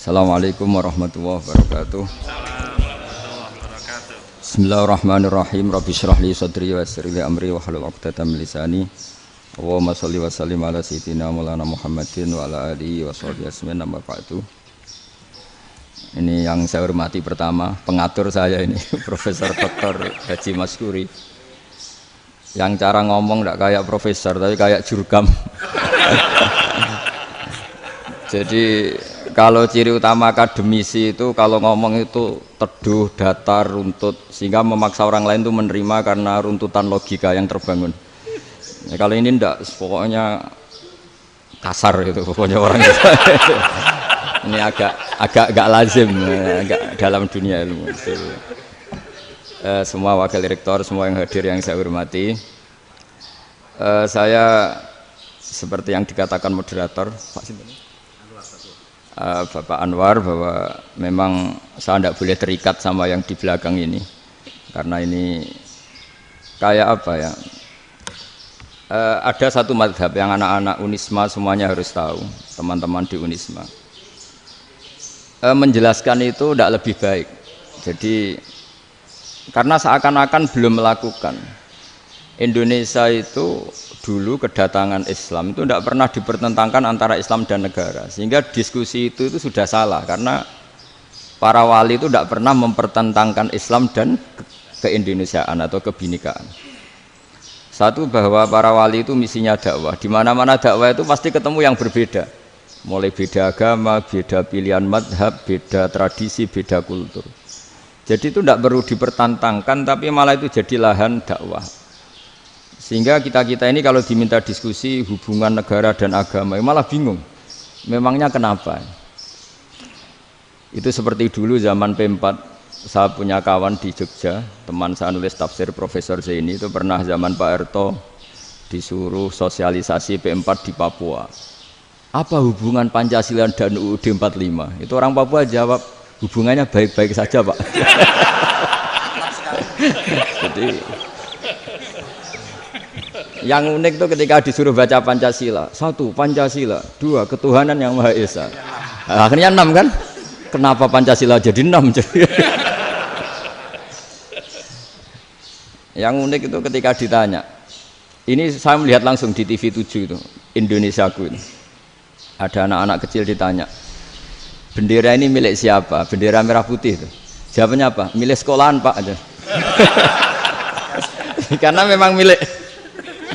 Assalamualaikum warahmatullahi wabarakatuh. Bismillahirrahmanirrahim. Rabbi shrah li sadri wa yassir li amri wa hlul 'uqdatam min lisani. Allahumma shalli wa sallim ala sayyidina Maulana Muhammadin wa ala alihi wa sahbihi ajmain. Amma ba'du. Ini yang saya hormati pertama, pengatur saya ini Profesor Dr. Haji Maskuri. Yang cara ngomong tidak kayak profesor tapi kayak jurkam. Jadi kalau ciri utama akademisi itu kalau ngomong itu teduh, datar, runtut, sehingga memaksa orang lain itu menerima karena runtutan logika yang terbangun. Ya, kalau ini ndak, pokoknya kasar itu, pokoknya orang itu. Ini agak lazim, agak dalam dunia ilmu. Semua wakil rektor, semua yang hadir yang saya hormati, saya seperti yang dikatakan moderator Pak Sinten, Bapak Anwar, bahwa memang saya tidak boleh terikat sama yang di belakang ini karena ini kayak apa ya, ada satu madhab yang anak-anak Unisma semuanya harus tahu, teman-teman di Unisma, menjelaskan itu tidak lebih baik. Jadi karena seakan-akan belum melakukan. Indonesia itu dulu kedatangan Islam itu tidak pernah dipertentangkan antara Islam dan negara, sehingga diskusi itu sudah salah karena para wali itu tidak pernah mempertentangkan Islam dan keindonesiaan atau kebinekaan. Satu, bahwa para wali itu misinya dakwah, di mana-mana dakwah itu pasti ketemu yang berbeda, mulai beda agama, beda pilihan madhab, beda tradisi, beda kultur. Jadi itu tidak perlu dipertentangkan, tapi malah itu jadi lahan dakwah. Sehingga kita-kita ini kalau diminta diskusi hubungan negara dan agama malah bingung, memangnya kenapa? Itu seperti dulu zaman P4, saya punya kawan di Jogja, teman saya nulis tafsir Profesor Zaini, itu pernah zaman Pak Erto disuruh sosialisasi P4 di Papua. Apa hubungan Pancasila dan UUD 45? Itu orang Papua jawab, hubungannya baik-baik saja Pak. Jadi yang unik itu ketika disuruh baca Pancasila, satu Pancasila, dua ketuhanan yang Maha Esa. Nah, akhirnya 6 kan? Kenapa Pancasila jadi 6? Yang unik itu ketika ditanya, ini saya melihat langsung di TV 7 itu, Indonesiaku itu. Ada anak-anak kecil ditanya, bendera ini milik siapa? Bendera merah putih itu. Jawabannya apa? Milik sekolahan Pak aja. Karena memang milik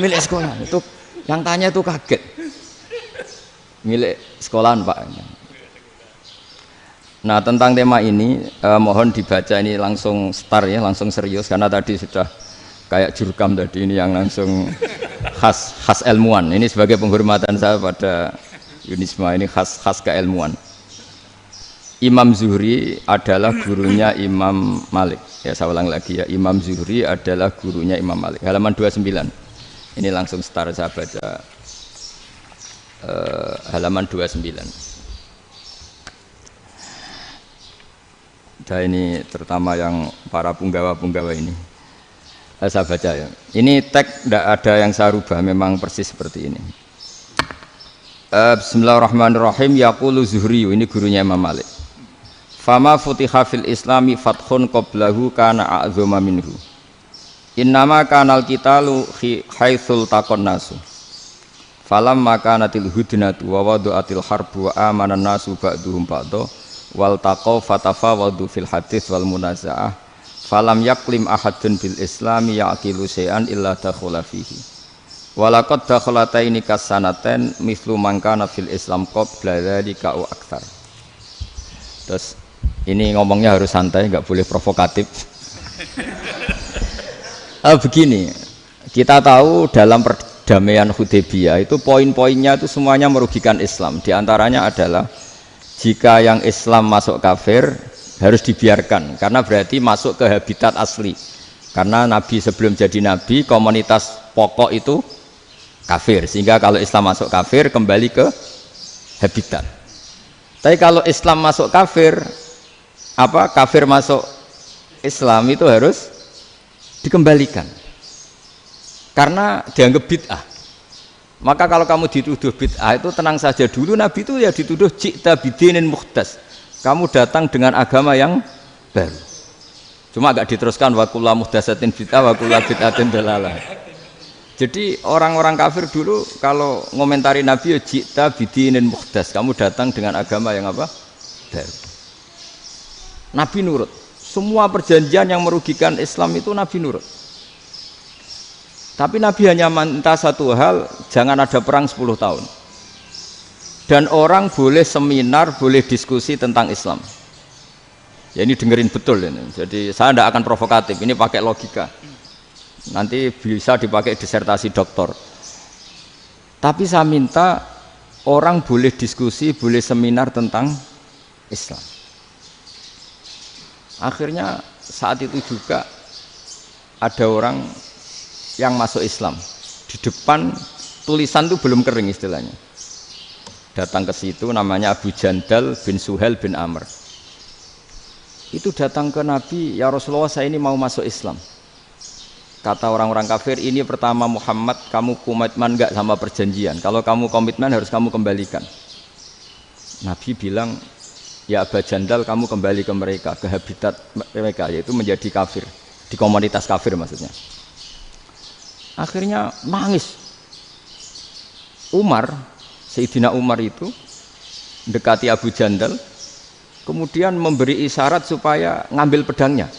sekolah. Itu yang tanya itu kaget. Milik sekolahan Pak. Nah, tentang tema ini mohon dibaca ini langsung start ya, langsung serius karena tadi sudah kayak jurkam tadi, ini yang langsung khas ilmuwan. Ini sebagai penghormatan saya pada Unisma, ini khas keilmuan. Imam Zuhri adalah gurunya Imam Malik. Ya, saya ulang lagi ya, Imam Zuhri adalah gurunya Imam Malik. Halaman 29. Ini langsung start saya baca halaman 29. Dan ini terutama yang para punggawa-punggawa ini. Saya baca ya. Ini teks tidak ada yang saya rubah, memang persis seperti ini. Bismillahirrahmanirrahim. Yaqulu Zuhri, ini gurunya Imam Malik. Fama futiha fil islami fathun qablahu kana a'zama minhu. Innama kanal qitalu haitsul taqon nasu. Falam makanatil hudnatu wa wadu'atil harbu wa amanan nasu ba'duhum ba'da wal taqaw fatafawadu fil hadits wal munaza'ah. Falam yaklim ahadun bil islami yaqilu syai'an illa dakhala fihi. Walaqad dakhalataini kasanaten mithlu man kana fil islam qabla dzalika wa aktsar. Terus ini ngomongnya harus santai, enggak boleh provokatif. Begini, kita tahu dalam perdamaian Hudaybiyah itu poin-poinnya itu semuanya merugikan Islam. Di antaranya adalah jika yang Islam masuk kafir harus dibiarkan karena berarti masuk ke habitat asli. Karena Nabi sebelum jadi Nabi komunitas pokok itu kafir, sehingga kalau Islam masuk kafir kembali ke habitat. Tapi kalau Islam masuk kafir, kafir masuk Islam itu harus dikembalikan karena dianggap bid'ah. Maka kalau kamu dituduh bid'ah itu tenang saja, dulu Nabi itu ya dituduh ji'ta bidinin muhdas, kamu datang dengan agama yang baru. Cuma agak diteruskan wa kullu muhdatsatin bid'ah wa kullu bid'atin dalalah. Jadi orang-orang kafir dulu kalau ngomentari Nabi ya ji'ta bidinin muhdas, kamu datang dengan agama yang apa? Baru. Nabi nurut. Semua perjanjian yang merugikan Islam itu Nabi nurut. Tapi Nabi hanya minta satu hal, jangan ada perang 10 tahun. Dan orang boleh seminar, boleh diskusi tentang Islam. Ya ini dengerin betul ini. Jadi saya tidak akan provokatif, ini pakai logika. Nanti bisa dipakai disertasi doktor. Tapi saya minta orang boleh diskusi, boleh seminar tentang Islam. Akhirnya saat itu juga ada orang yang masuk Islam. Di depan tulisan itu belum kering istilahnya. Datang ke situ namanya Abu Jandal bin Suhail bin Amr. Itu datang ke Nabi, ya Rasulullah saya ini mau masuk Islam. Kata orang-orang kafir, ini pertama Muhammad, kamu komitmen enggak sama perjanjian? Kalau kamu komitmen harus kamu kembalikan. Nabi bilang, ya Abu Jandal kamu kembali ke mereka, ke habitat mereka, yaitu menjadi kafir, di komunitas kafir maksudnya. Akhirnya nangis. Umar, Sayyidina Umar itu mendekati Abu Jandal, kemudian memberi isyarat supaya ngambil pedangnya.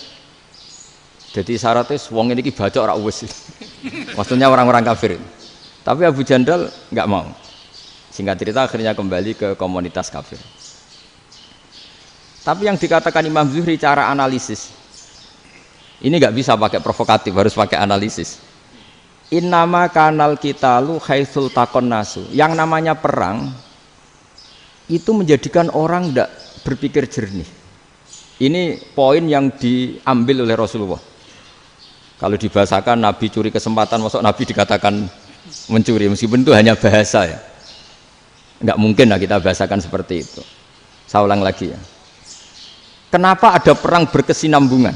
Jadi isyaratnya wong ini baca ora wis. Maksudnya orang-orang kafir. Tapi Abu Jandal nggak mau. Singkat cerita akhirnya kembali ke komunitas kafir. Tapi yang dikatakan Imam Zuhri cara analisis ini nggak bisa pakai provokatif, harus pakai analisis. Innama kanal qitalu haitsul taqon nasu. Yang namanya perang itu menjadikan orang tidak berpikir jernih. Ini poin yang diambil oleh Rasulullah. Kalau dibahasakan Nabi curi kesempatan, masuk Nabi dikatakan mencuri, meskipun itu hanya bahasa ya. Enggak mungkin lah kita bahasakan seperti itu. Saya ulang lagi ya. Kenapa ada perang berkesinambungan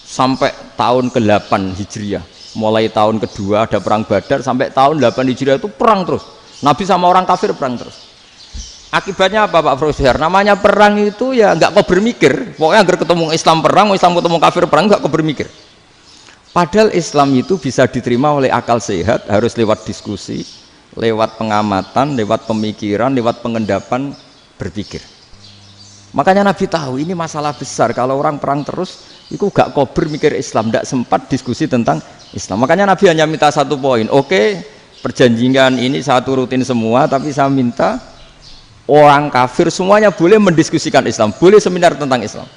sampai tahun ke-8 Hijriah? Mulai tahun kedua ada perang Badar sampai tahun 8 Hijriah itu perang terus. Nabi sama orang kafir perang terus. Akibatnya apa Pak Profesor? Namanya perang itu ya nggak kau bermikir. Pokoknya agar ketemu Islam perang, Islam ketemu kafir perang nggak kau bermikir. Padahal Islam itu bisa diterima oleh akal sehat, harus lewat diskusi, lewat pengamatan, lewat pemikiran, lewat pengendapan berpikir. Makanya Nabi tahu ini masalah besar. Kalau orang perang terus, itu gak kober mikir Islam, tidak sempat diskusi tentang Islam. Makanya Nabi hanya minta satu poin. Oke, perjanjian ini saya turutin semua, tapi saya minta orang kafir semuanya boleh mendiskusikan Islam, boleh seminar tentang Islam.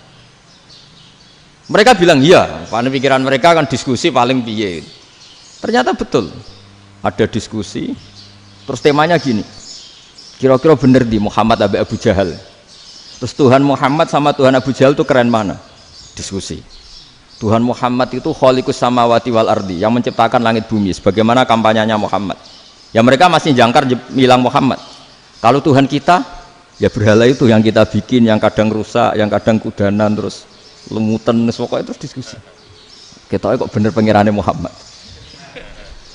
Mereka bilang iya, karena pikiran mereka kan diskusi paling piye. Ternyata betul, ada diskusi. Terus temanya gini, kira-kira bener di Muhammad Abu Jahal. Terus Tuhan Muhammad sama Tuhan Abu Jahal itu keren mana? Diskusi. Tuhan Muhammad itu khaliqus samawati wal ardi, yang menciptakan langit bumi. Sebagaimana kampanyenya Muhammad. Ya mereka masih jangkar bilang Muhammad. Kalau Tuhan kita, ya berhala itu yang kita bikin, yang kadang rusak, yang kadang kudanan, terus lemutan, pokoknya terus diskusi. Kita kok bener pengirannya Muhammad.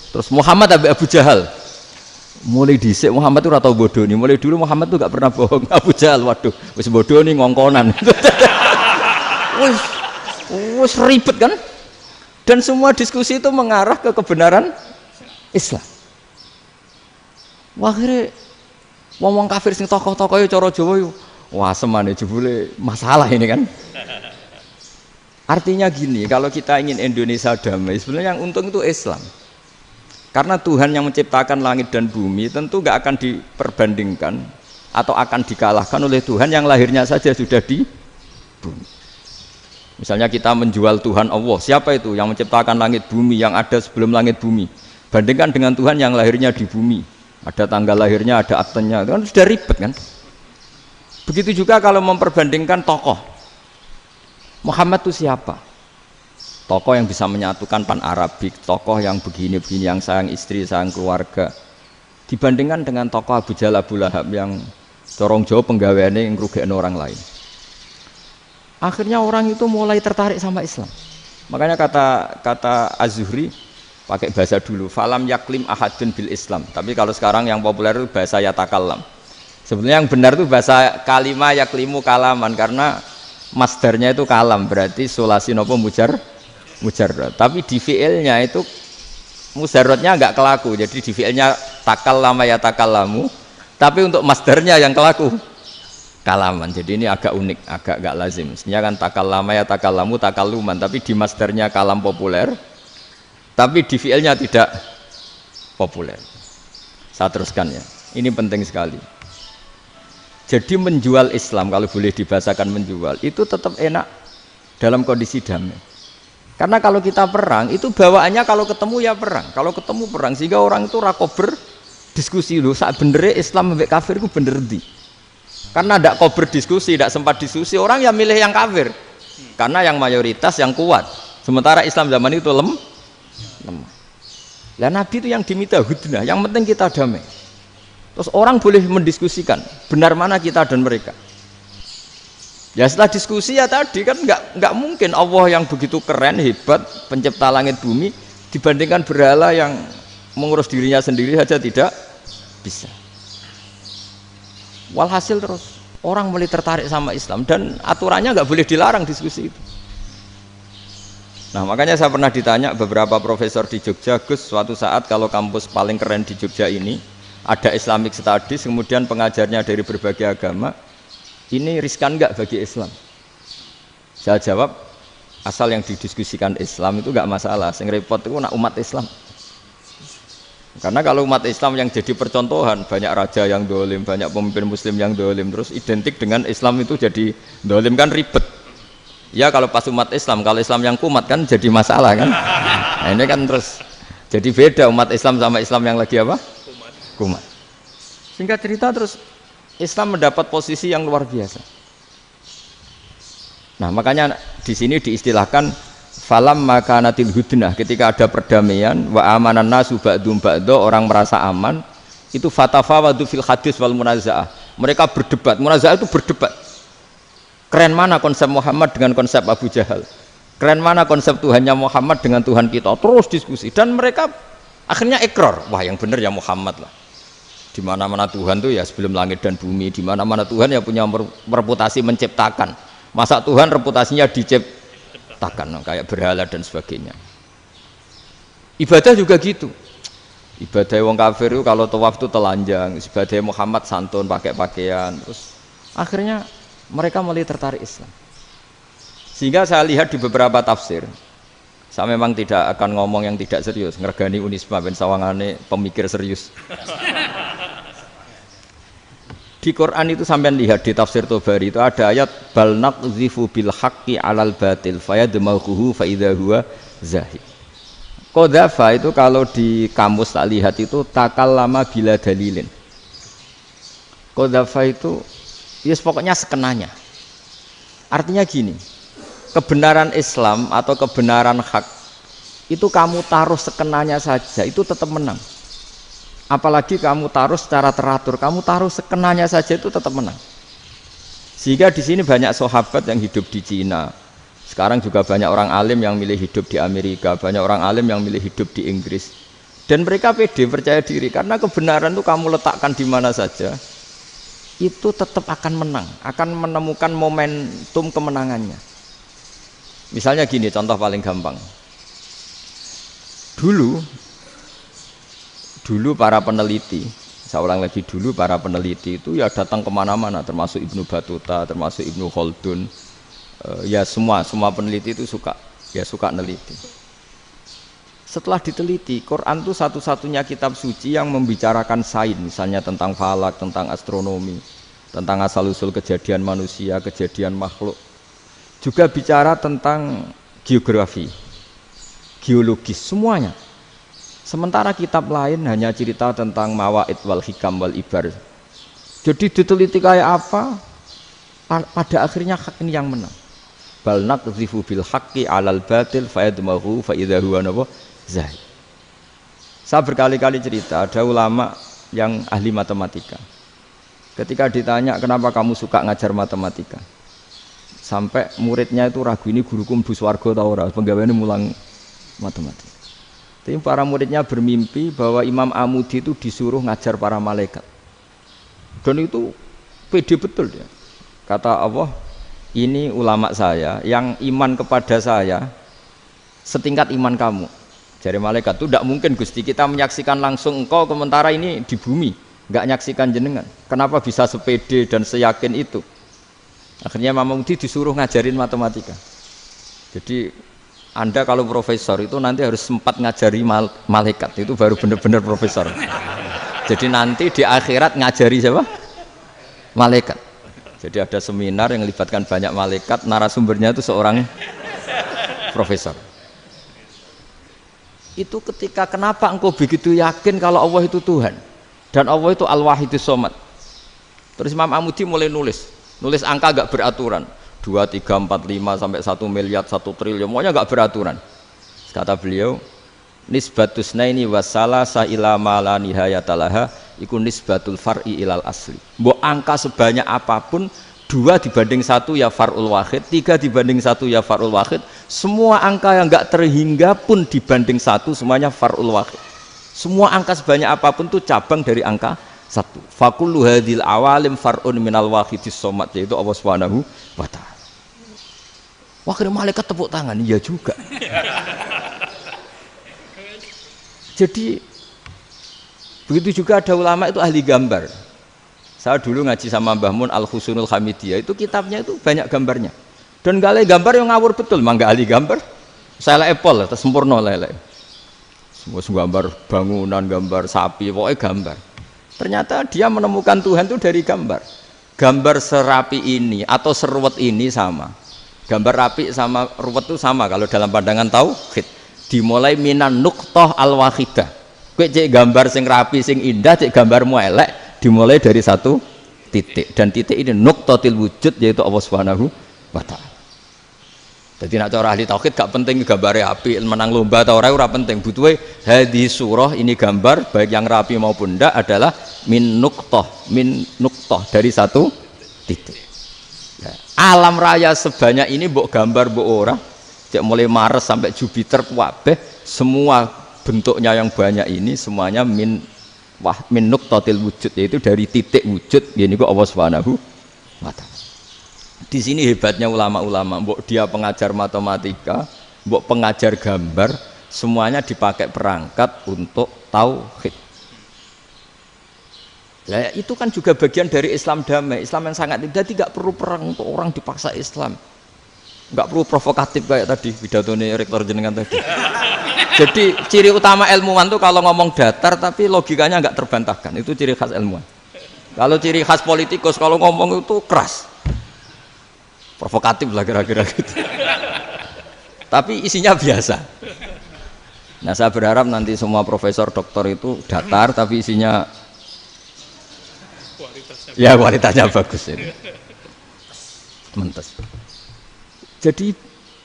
Terus Muhammad Abu Jahal. Mulai dhisik Muhammad itu ora tau bodoh nih. Mulai dulu Muhammad tuh gak pernah bohong. Abu Jahal, waduh, wis bodoh nih ngongkonan. Wis ribet kan? Dan semua diskusi itu mengarah ke kebenaran Islam. Wah, akhirnya ngomong kafir sing tokoh-tokoh cara Jawa yo. Wah, semane jebule masalah ini kan. Artinya gini, kalau kita ingin Indonesia damai, sebenarnya yang untung itu Islam. Karena Tuhan yang menciptakan langit dan bumi tentu gak akan diperbandingkan atau akan dikalahkan oleh Tuhan yang lahirnya saja sudah di bumi. Misalnya kita menjual Tuhan Allah, siapa itu yang menciptakan langit bumi, yang ada sebelum langit bumi? Bandingkan dengan Tuhan yang lahirnya di bumi, ada tanggal lahirnya, ada aktenya, itu kan sudah ribet kan? Begitu juga kalau memperbandingkan tokoh. Muhammad itu siapa? Tokoh yang bisa menyatukan pan Arabik, tokoh yang begini-begini, yang sayang istri, sayang keluarga. Dibandingkan dengan tokoh Abu Jahal, Abu Lahab yang corong jauh penggaweannya yang ngerugikan orang lain. Akhirnya orang itu mulai tertarik sama Islam. Makanya kata Az-Zuhri, pakai bahasa dulu. Falam yaklim ahadun bil Islam. Tapi kalau sekarang yang populer itu bahasa yatakallam. Sebenarnya yang benar itu bahasa kalimah yaklimu kalaman karena masdarnya itu kalam, berarti sulasi nopo mujarrad. Tapi di fiilnya itu mujarradnya enggak kelaku. Jadi di fiilnya takallama yatakallamu, tapi untuk masdarnya yang kelaku kalaman. Jadi ini agak unik, agak enggak lazim. Sebenarnya kan takallama yatakallamu takalluman, tapi di masdarnya kalam populer. Tapi di fiilnya tidak populer. Saya teruskan ya. Ini penting sekali. Jadi menjual Islam, kalau boleh dibahasakan menjual, itu tetap enak dalam kondisi damai. Karena kalau kita perang, itu bawaannya kalau ketemu ya perang. Kalau ketemu perang, sehingga orang itu rakober diskusi loh. Saat bener Islam sampai kafir itu bener di. Karena tidak kober diskusi, tidak sempat diskusi, orang yang milih yang kafir. Karena yang mayoritas yang kuat. Sementara Islam zaman itu lemah. Lah Nabi itu yang diminta hudnah, yang penting kita damai. Terus orang boleh mendiskusikan benar mana kita dan mereka. Ya setelah diskusi ya tadi kan nggak mungkin Allah yang begitu keren hebat pencipta langit bumi dibandingkan berhala yang mengurus dirinya sendiri saja tidak bisa. Walhasil terus orang mulai tertarik sama Islam dan aturannya nggak boleh dilarang diskusi itu. Nah makanya saya pernah ditanya beberapa profesor di Jogja, Gus suatu saat kalau kampus paling keren di Jogja ini ada Islamic Studies, kemudian pengajarnya dari berbagai agama, ini riskan enggak bagi Islam? Saya jawab, asal yang didiskusikan Islam itu enggak masalah, yang repot itu nak umat Islam. Karena kalau umat Islam yang jadi percontohan, banyak raja yang dolim, banyak pemimpin muslim yang dolim, terus identik dengan Islam itu jadi dolim kan ribet. Ya kalau pas umat Islam, kalau Islam yang kumat kan jadi masalah kan. Nah ini kan terus jadi beda umat Islam sama Islam yang lagi apa? Kumat. Singkat cerita terus Islam mendapat posisi yang luar biasa. Nah makanya di sini diistilahkan falam makanatil hudnah, ketika ada perdamaian wa amanan nasu ba'dum ba'do, orang merasa aman, itu fatafawadu fil hadis wal munazaah. Mereka berdebat, munazaah itu berdebat. Keren mana konsep Muhammad dengan konsep Abu Jahal? Keren mana konsep Tuhannya Muhammad dengan Tuhan kita? Terus diskusi dan mereka akhirnya ikrar, wah yang benar ya Muhammad lah. Di mana-mana Tuhan tuh ya sebelum langit dan bumi, di mana-mana Tuhan ya punya reputasi menciptakan. Masa Tuhan reputasinya diciptakan kayak berhala dan sebagainya. Ibadah juga gitu. Ibadah wong kafir itu kalau tawaf itu telanjang, ibadah Muhammad santun pakai pakaian. Terus akhirnya mereka mulai tertarik Islam. Sehingga saya lihat di beberapa tafsir, saya memang tidak akan ngomong yang tidak serius, ngergani Unisba ben sawangane pemikir serius. Di Quran itu sampean lihat di tafsir Tobari itu ada ayat bal naqzifu bil haqqi 'alal batil fayadmaghuhu fa idza huwa zahid. Qadzafa itu kalau di kamus tak lihat itu takallama bila dalilin. Qadzafa itu ya pokoknya sekenanya. Artinya gini, kebenaran Islam atau kebenaran hak itu kamu taruh sekenanya saja itu tetap menang. Apalagi kamu taruh secara teratur, kamu taruh sekenanya saja itu tetap menang. Sehingga di sini banyak sahabat yang hidup di Cina. Sekarang juga banyak orang alim yang milih hidup di Amerika, banyak orang alim yang milih hidup di Inggris. Dan mereka pede, percaya diri karena kebenaran itu kamu letakkan di mana saja, itu tetap akan menang, akan menemukan momentum kemenangannya. Misalnya gini, contoh paling gampang. Dulu para peneliti, saya ulang lagi dulu para peneliti itu ya datang kemana-mana, termasuk Ibnu Battuta, termasuk Ibnu Khaldun, ya semua peneliti itu suka neliti. Setelah diteliti, Quran itu satu-satunya kitab suci yang membicarakan sains, misalnya tentang falak, tentang astronomi, tentang asal-usul kejadian manusia, kejadian makhluk. Juga bicara tentang geografi, geologis, semuanya. Sementara kitab lain hanya cerita tentang mawaid wal hikam wal ibar. Jadi diteliti kayak apa, pada akhirnya hak ini yang menang. Bal naqzifu bil haqqi 'alal batil fayadmaghu fa idza huwa zahid. Saya berkali-kali cerita, ada ulama yang ahli matematika. Ketika ditanya kenapa kamu suka ngajar matematika, sampai muridnya itu ragu, ini guruku mlebu swarga ta ora, penggaweane mulang matematika. Tapi para muridnya bermimpi bahwa Imam Amudi itu disuruh ngajar para malaikat. Dan itu pede betul dia. Kata Allah, ini ulama saya yang iman kepada saya setingkat iman kamu. Jadi malaikat itu tidak mungkin Gusti kita menyaksikan langsung engkau sementara ini di bumi, nggak nyaksikan jenengan. Kenapa bisa sepede dan seyakin itu? Akhirnya Imam Amudi disuruh ngajarin matematika. Jadi Anda kalau profesor itu nanti harus sempat ngajari malaikat, itu baru benar-benar profesor. Jadi nanti di akhirat ngajari siapa? Malaikat. Jadi ada seminar yang melibatkan banyak malaikat, narasumbernya itu seorang profesor. Itu ketika kenapa engkau begitu yakin kalau Allah itu Tuhan dan Allah itu Al-Wahidus Shomad. Terus Imam Amudi mulai nulis angka gak beraturan. 2, 3, 4, 5 sampai 1 miliar, 1 triliun, semuanya enggak beraturan. Kata beliau, nisbatus naini wasalasa ila ma la nihayatalaha iku nisbatul far'i ilal asli. Mbok angka sebanyak apapun, 2 dibanding 1 ya far'ul wahid, 3 dibanding 1 ya far'ul wahid. Semua angka yang enggak terhingga pun dibanding 1 semuanya far'ul wahid. Semua angka sebanyak apapun itu cabang dari angka 1. Fakullu hadil awalim far'un minal wahidis shomad, yaitu Allah Subhanahu wa ta'ala. Wah, kira malaikat tepuk tangan, iya juga. Jadi begitu juga ada ulama itu ahli gambar. Saya dulu ngaji sama Mbah Mun Al-Husunul Hamidiyah, itu kitabnya itu banyak gambarnya. Dan gale gambar yang ngawur betul, mangga ahli gambar. Saya Apple, terus sempurna lele. Semua gambar bangunan, gambar sapi, pokoknya gambar. Ternyata dia menemukan Tuhan itu dari gambar. Gambar serapi ini atau seruwet ini sama. Gambar rapi sama ruwet itu sama kalau dalam pandangan tauhid. Dimulai minan nuqtah al-wahidah. Kowe cek gambar sing rapi sing indah, cek gambarmu elek, dimulai dari 1 titik. Dan titik ini nuqtatil wujud, yaitu Allah Subhanahu wa ta'ala. Jadi nak cara ahli tauhid gak penting gambare api, menang lomba atau ora penting. Butuhe hadis surah ini gambar baik yang rapi maupun ndak adalah min nuqtah dari 1 titik. Alam raya sebanyak ini mbok gambar mbok ora, cek mulai Mars sampai Jupiter kabeh semua bentuknya yang banyak ini semuanya min nuqtatil wujud, yaitu dari titik wujud, ini kok Allah Subhanahu wa ta'ala. Di sini hebatnya ulama-ulama, mbok dia pengajar matematika, mbok pengajar gambar, semuanya dipakai perangkat untuk tauhid. Ya, itu kan juga bagian dari Islam damai, Islam yang sangat tidak perlu perang untuk orang dipaksa Islam, nggak perlu provokatif kayak tadi pidatonya rektor jenengan tadi. Jadi ciri utama ilmuwan tuh kalau ngomong datar tapi logikanya nggak terbantahkan, itu ciri khas ilmuwan. Kalau ciri khas politikus kalau ngomong itu keras, provokatif lah kira-kira gitu. Tapi isinya biasa. Nah saya berharap nanti semua profesor doktor itu datar tapi isinya kualitasnya bagus ini. Mentes. Jadi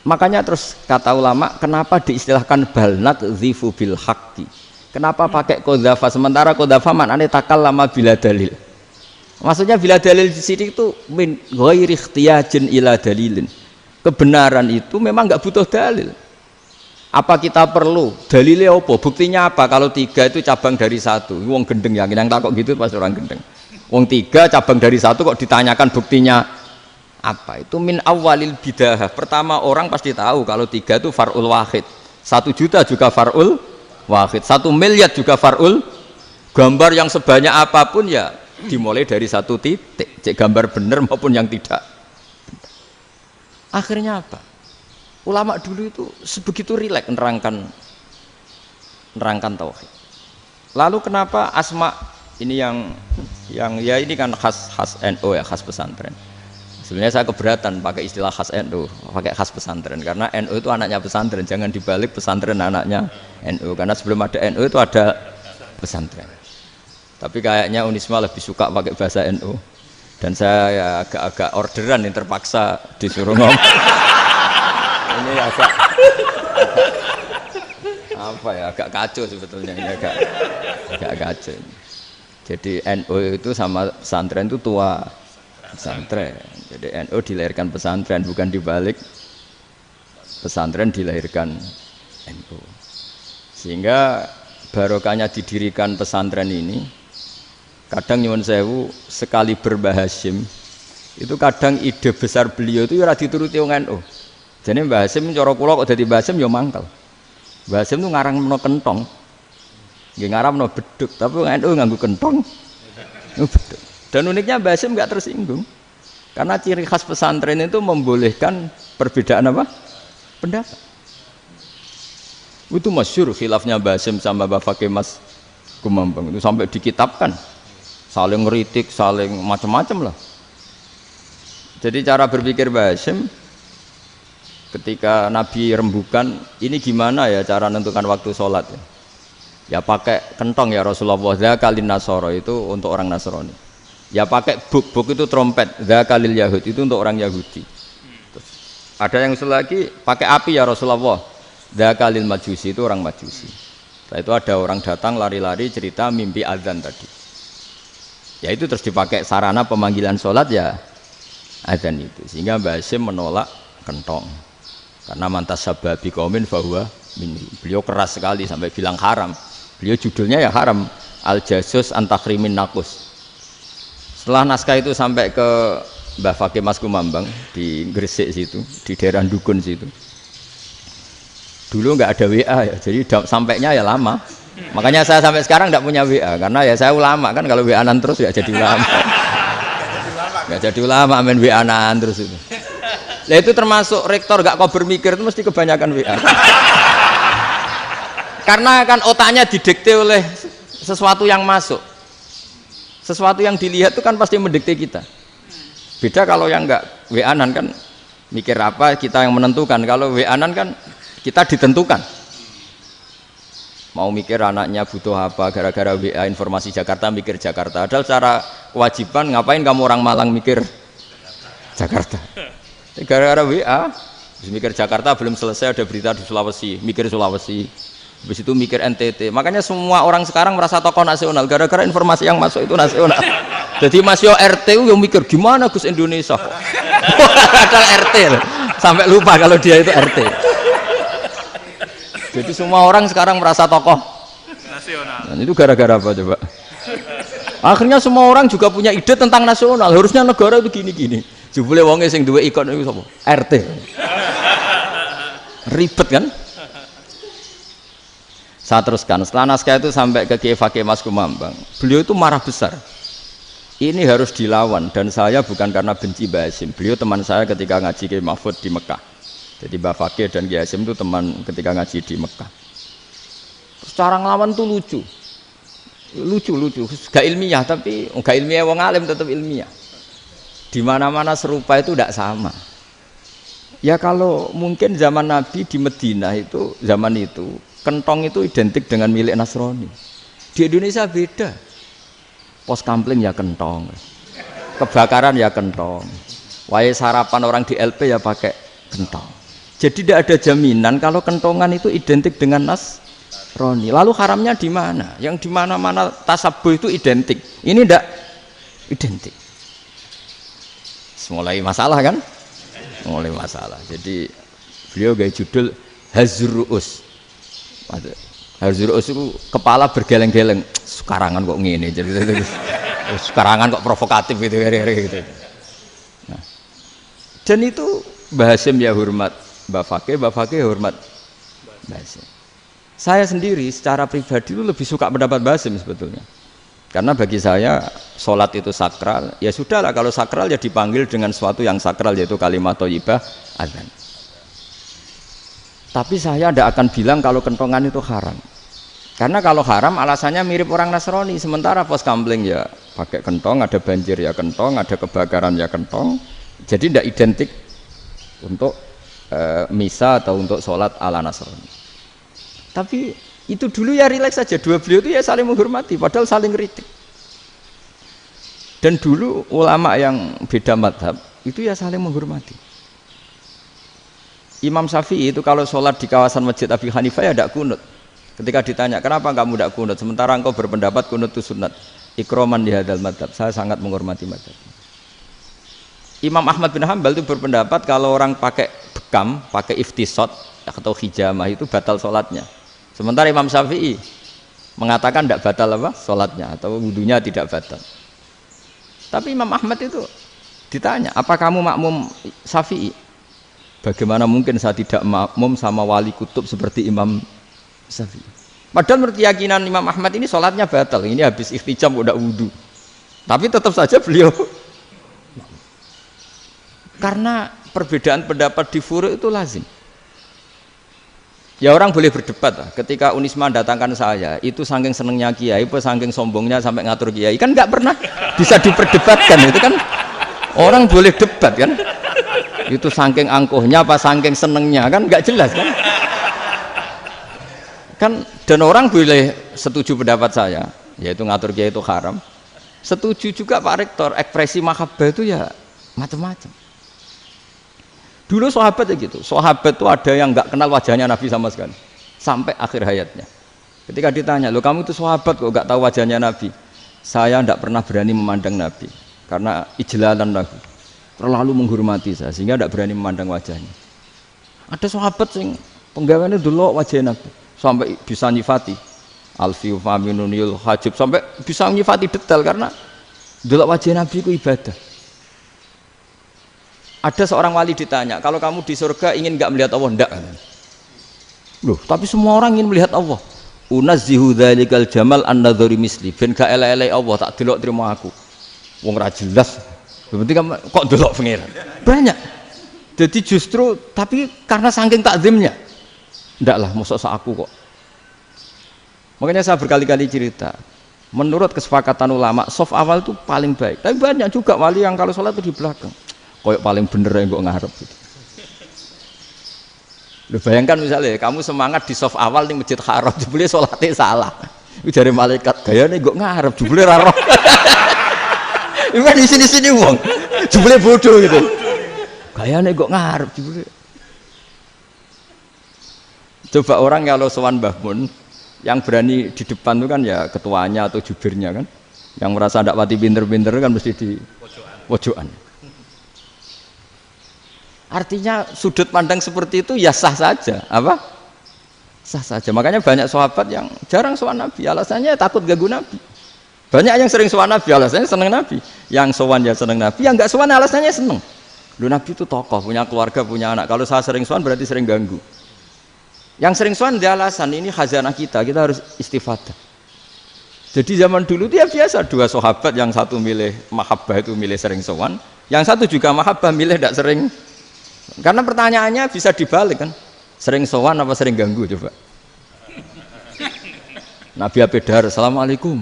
makanya terus kata ulama, kenapa diistilahkan balnat zifu bil haqqi? Kenapa pakai qadzafa sementara qadzafa maknane takallama bila dalil? Maksudnya bila dalil di sini itu min ghairi ikhtiyajin ila dalilin. Kebenaran itu memang enggak butuh dalil. Apa kita perlu dalilnya apa? Buktinya apa? Kalau 3 itu cabang dari 1. Wong gendeng yakin yang takok gitu pasti orang gendeng. Wong 3 cabang dari 1 kok ditanyakan buktinya apa? Itu min awalil bidahah. Pertama orang pasti tahu kalau 3 itu far'ul wahid. 1 juta juga far'ul wahid. 1 miliar juga far'ul. Gambar yang sebanyak apapun ya dimulai dari 1 titik. Cek gambar benar maupun yang tidak. Akhirnya apa? Ulama dulu itu sebegitu rileks nerangkan tauhid. Lalu kenapa asma ini yang ya ini kan khas NU ya, khas pesantren. Sebenarnya saya keberatan pakai istilah khas NU, pakai khas pesantren karena NU itu anaknya pesantren, jangan dibalik pesantren anaknya NU karena sebelum ada NU itu ada pesantren. Tapi kayaknya Unisma lebih suka pakai bahasa NU dan saya ya agak orderan yang terpaksa disuruh ngomong. Ini agak apa ya, agak kacau sebetulnya ini agak kacau. Jadi NU itu sama pesantren itu tua pesantren. Jadi NU dilahirkan pesantren, bukan dibalik pesantren dilahirkan NU. Sehingga barokahnya didirikan pesantren ini, kadang nyuwun sewu sekali Mbah Hasyim itu kadang ide besar beliau itu ora dituruti wong NU. Jadi Mbah Hasyim cara kula kok dadi Mbah Hasyim ya mangkel. Mbah Hasyim itu ngarangno kentong. Nggih ngaramno beduk, tapi wong NU nganggo kentong. Beduk. Dan uniknya Mbah Hasyim enggak tersinggung. Karena ciri khas pesantren itu membolehkan perbedaan apa? Pendapat. Itu masyhur khilafnya Mbah Hasyim sama Mbah Fakih Mas Kumambang itu sampai dikitabkan, saling ngeritik, saling macam-macam lah. Jadi cara berpikir Mbah Hasyim ketika Nabi rembukan, ini gimana ya cara menentukan waktu sholat ya? Ya pakai kentong ya Rasulullah, dzakalin nasara itu untuk orang Nasrani. Ya pakai buk itu trompet, dzakalil Yahud itu untuk orang Yahudi. Terus, ada yang usul lagi pakai api ya Rasulullah, dzakalil Majusi itu orang Majusi. Setelah itu ada orang datang lari-lari cerita mimpi azan tadi. Ya itu terus dipakai sarana pemanggilan sholat ya azan itu. Sehingga Mbah Hasyim menolak kentong. Karena mantas sababi qaumin fahuwa minni. Beliau keras sekali sampai bilang haram. Beliau judulnya ya haram, Al-Jasus Antakhrimin Nakus. Setelah naskah itu sampai ke Mbah Fakih Mas Kumambang di Gresik situ, di daerah Dukun situ. Dulu nggak ada WA ya, jadi sampainya ya lama. Makanya saya sampai sekarang nggak punya WA, karena ya saya ulama kan, kalau WA-an terus ya jadi ulama. Nggak jadi ulama, main WA-an terus itu. Nah itu termasuk rektor nggak kau bermikir itu mesti kebanyakan WA. Karena kan otaknya didikte oleh sesuatu yang masuk, sesuatu yang dilihat itu kan pasti mendikte kita. Beda kalau yang nggak WA-an kan mikir apa kita yang menentukan. Kalau WA-an kan kita ditentukan. Mau mikir anaknya butuh apa gara-gara WA informasi Jakarta mikir Jakarta. Padahal secara kewajiban ngapain kamu orang Malang mikir Jakarta? Gara-gara WA mikir Jakarta belum selesai ada berita di Sulawesi, mikir Sulawesi. Habis itu mikir NTT. Makanya semua orang sekarang merasa tokoh nasional gara-gara informasi yang masuk itu nasional. Jadi Mas Yo RT yang mikir gimana Gus Indonesia kok. Ada RT sampai lupa kalau dia itu RT. Jadi semua orang sekarang merasa tokoh nasional. Dan itu gara-gara apa coba? Akhirnya semua orang juga punya ide tentang nasional. Harusnya negara itu gini-gini. Jebule wonge sing duwe ikon itu sapa? RT. Ribet kan? Saya teruskan. Setelah naskah itu sampai ke Kiai Fakih Mas Kumambang. Beliau itu marah besar. Ini harus dilawan dan saya bukan karena benci Mbah Hasyim. Beliau teman saya ketika ngaji Kiai Mahfud di Mekah. Jadi Mbah Fakih dan Kiai Hasyim itu teman ketika ngaji di Mekah. Terus cara ngelawan tuh lucu. Lucu. Gak ilmiah tapi gak ilmiah wong alim tetap ilmiah. Di mana-mana serupa itu tidak sama. Ya kalau mungkin zaman Nabi di Madinah itu zaman itu kentong itu identik dengan milik Nasrani. Di Indonesia beda. Pos kampling ya kentong. Kebakaran ya kentong. Wae sarapan orang di LP ya pakai kentong. Jadi tidak ada jaminan kalau kentongan itu identik dengan Nasrani. Lalu haramnya di mana? Yang di mana-mana tasabuh itu identik. Ini tidak identik. Mulai masalah kan? Mulai masalah. Jadi beliau gaya judul Hazruus. Hazruus itu kepala bergeleng-geleng. Sekarangan kok ngene jadi sekarangan kok provokatif gitu. Nah. Dan itu Mbah Hasyim ya hormat Mbah Fakih hormat Mbah Hasyim. Saya sendiri secara pribadi itu lebih suka pendapat Mbah Hasyim sebetulnya. Karena bagi saya sholat itu sakral, ya sudahlah kalau sakral ya dipanggil dengan sesuatu yang sakral yaitu kalimat thayyibah azan. Tapi saya tidak akan bilang kalau kentongan itu haram. Karena kalau haram alasannya mirip orang Nasrani. Sementara pos kampling ya pakai kentong, ada banjir ya kentong, ada kebakaran ya kentong. Jadi tidak identik untuk misa atau untuk sholat ala Nasrani. Tapi itu dulu ya rileks saja, dua beliau itu ya saling menghormati, padahal saling kritik. Dan dulu ulama yang beda madhab itu ya saling menghormati. Imam Syafi'i itu kalau sholat di kawasan Masjid Abi Hanifah ya tidak kunut. Ketika ditanya kenapa kamu tidak kunut, sementara engkau berpendapat kunut itu sunat. Ikroman di hadal madhab, saya sangat menghormati madhab. Imam Ahmad bin Hanbal itu berpendapat kalau orang pakai bekam, pakai iftisot atau hijamah itu batal sholatnya. Sementara Imam Syafi'i mengatakan tidak batal apa sholatnya atau wudunya tidak batal. Tapi Imam Ahmad itu ditanya, apa kamu makmum Syafi'i? Bagaimana mungkin saya tidak makmum sama wali kutub seperti Imam Syafi'i? Padahal menurut keyakinan Imam Ahmad ini sholatnya batal. Ini habis ikhtijam udah wudu. Tapi tetap saja beliau karena perbedaan pendapat di furu' itu lazim. Ya orang boleh berdebat lah. Ketika Unisma datangkan saya, itu saking senengnya kiai, apa saking sombongnya sampai ngatur kiai, kan nggak pernah bisa diperdebatkan. Itu kan orang boleh debat kan? Itu saking angkuhnya apa saking senengnya kan nggak jelas kan? Kan dan orang boleh setuju pendapat saya, yaitu ngatur kiai itu haram. Setuju juga Pak Rektor, ekspresi mahabbah itu ya macam-macam. Dulu sahabat ya gitu, sahabat itu ada yang nggak kenal wajahnya Nabi sama sekali sampai akhir hayatnya. Ketika ditanya, lo kamu itu sahabat kok nggak tahu wajahnya Nabi? Saya tidak pernah berani memandang Nabi karena ijlalan Nabi, terlalu menghormati saya sehingga tidak berani memandang wajahnya. Ada sahabat yang penggawaannya dulu wajah Nabi sampai bisa nyifati alfiu faminunil hajib, sampai bisa nyifati detail karena dulu wajah Nabi itu ibadah. Ada seorang wali ditanya, kalau kamu di surga ingin nggak melihat Allah? Enggak. Loh, tapi semua orang ingin melihat Allah. Unazzihu dzalikal jamal an-nadhari misli. Ben gak elek-elek Allah tak delok terima aku. Wong ra jelas. Penting kok delok pangeran. Banyak. Jadi justru tapi karena saking takzimnya. Enggak lah, mosok sak aku kok. Makanya saya berkali-kali cerita. Menurut kesepakatan ulama, soft awal itu paling baik. Tapi banyak juga wali yang kalau sholat itu di belakang. Koyok paling bener yang kok ngarep gitu. Lu bayangkan misalnya kamu semangat di soft awal di Masjid Haram, jebule sholatnya salah. Itu dari malaikat gayane kok ngarep, jebule ra roh. Iku di sini-sini wong. Jebule bodoh gitu. Gayane kok ngarep jebule. Coba orang kalau sowan Mbah Mun yang berani di depan itu kan ya ketuanya atau jubirnya kan. Yang merasa ndak pati pinter-pinter kan mesti di pojokan. Artinya sudut pandang seperti itu ya sah saja, apa? Sah saja. Makanya banyak sahabat yang jarang sowan Nabi, alasannya takut ganggu Nabi. Banyak yang sering sowan Nabi, alasannya seneng Nabi. Yang sowan ya seneng Nabi, yang enggak sowan alasannya seneng. Lu Nabi itu tokoh, punya keluarga, punya anak. Kalau saya sering sowan berarti sering ganggu. Yang sering sowan dia alasan ini khazanah kita harus istifadah. Jadi zaman dulu dia biasa dua sahabat, yang satu milih mahabbah itu milih sering sowan, yang satu juga mahabbah milih tidak sering. Karena pertanyaannya bisa dibalik kan, sering sowan apa sering ganggu coba. Nabi Abedar, assalamualaikum.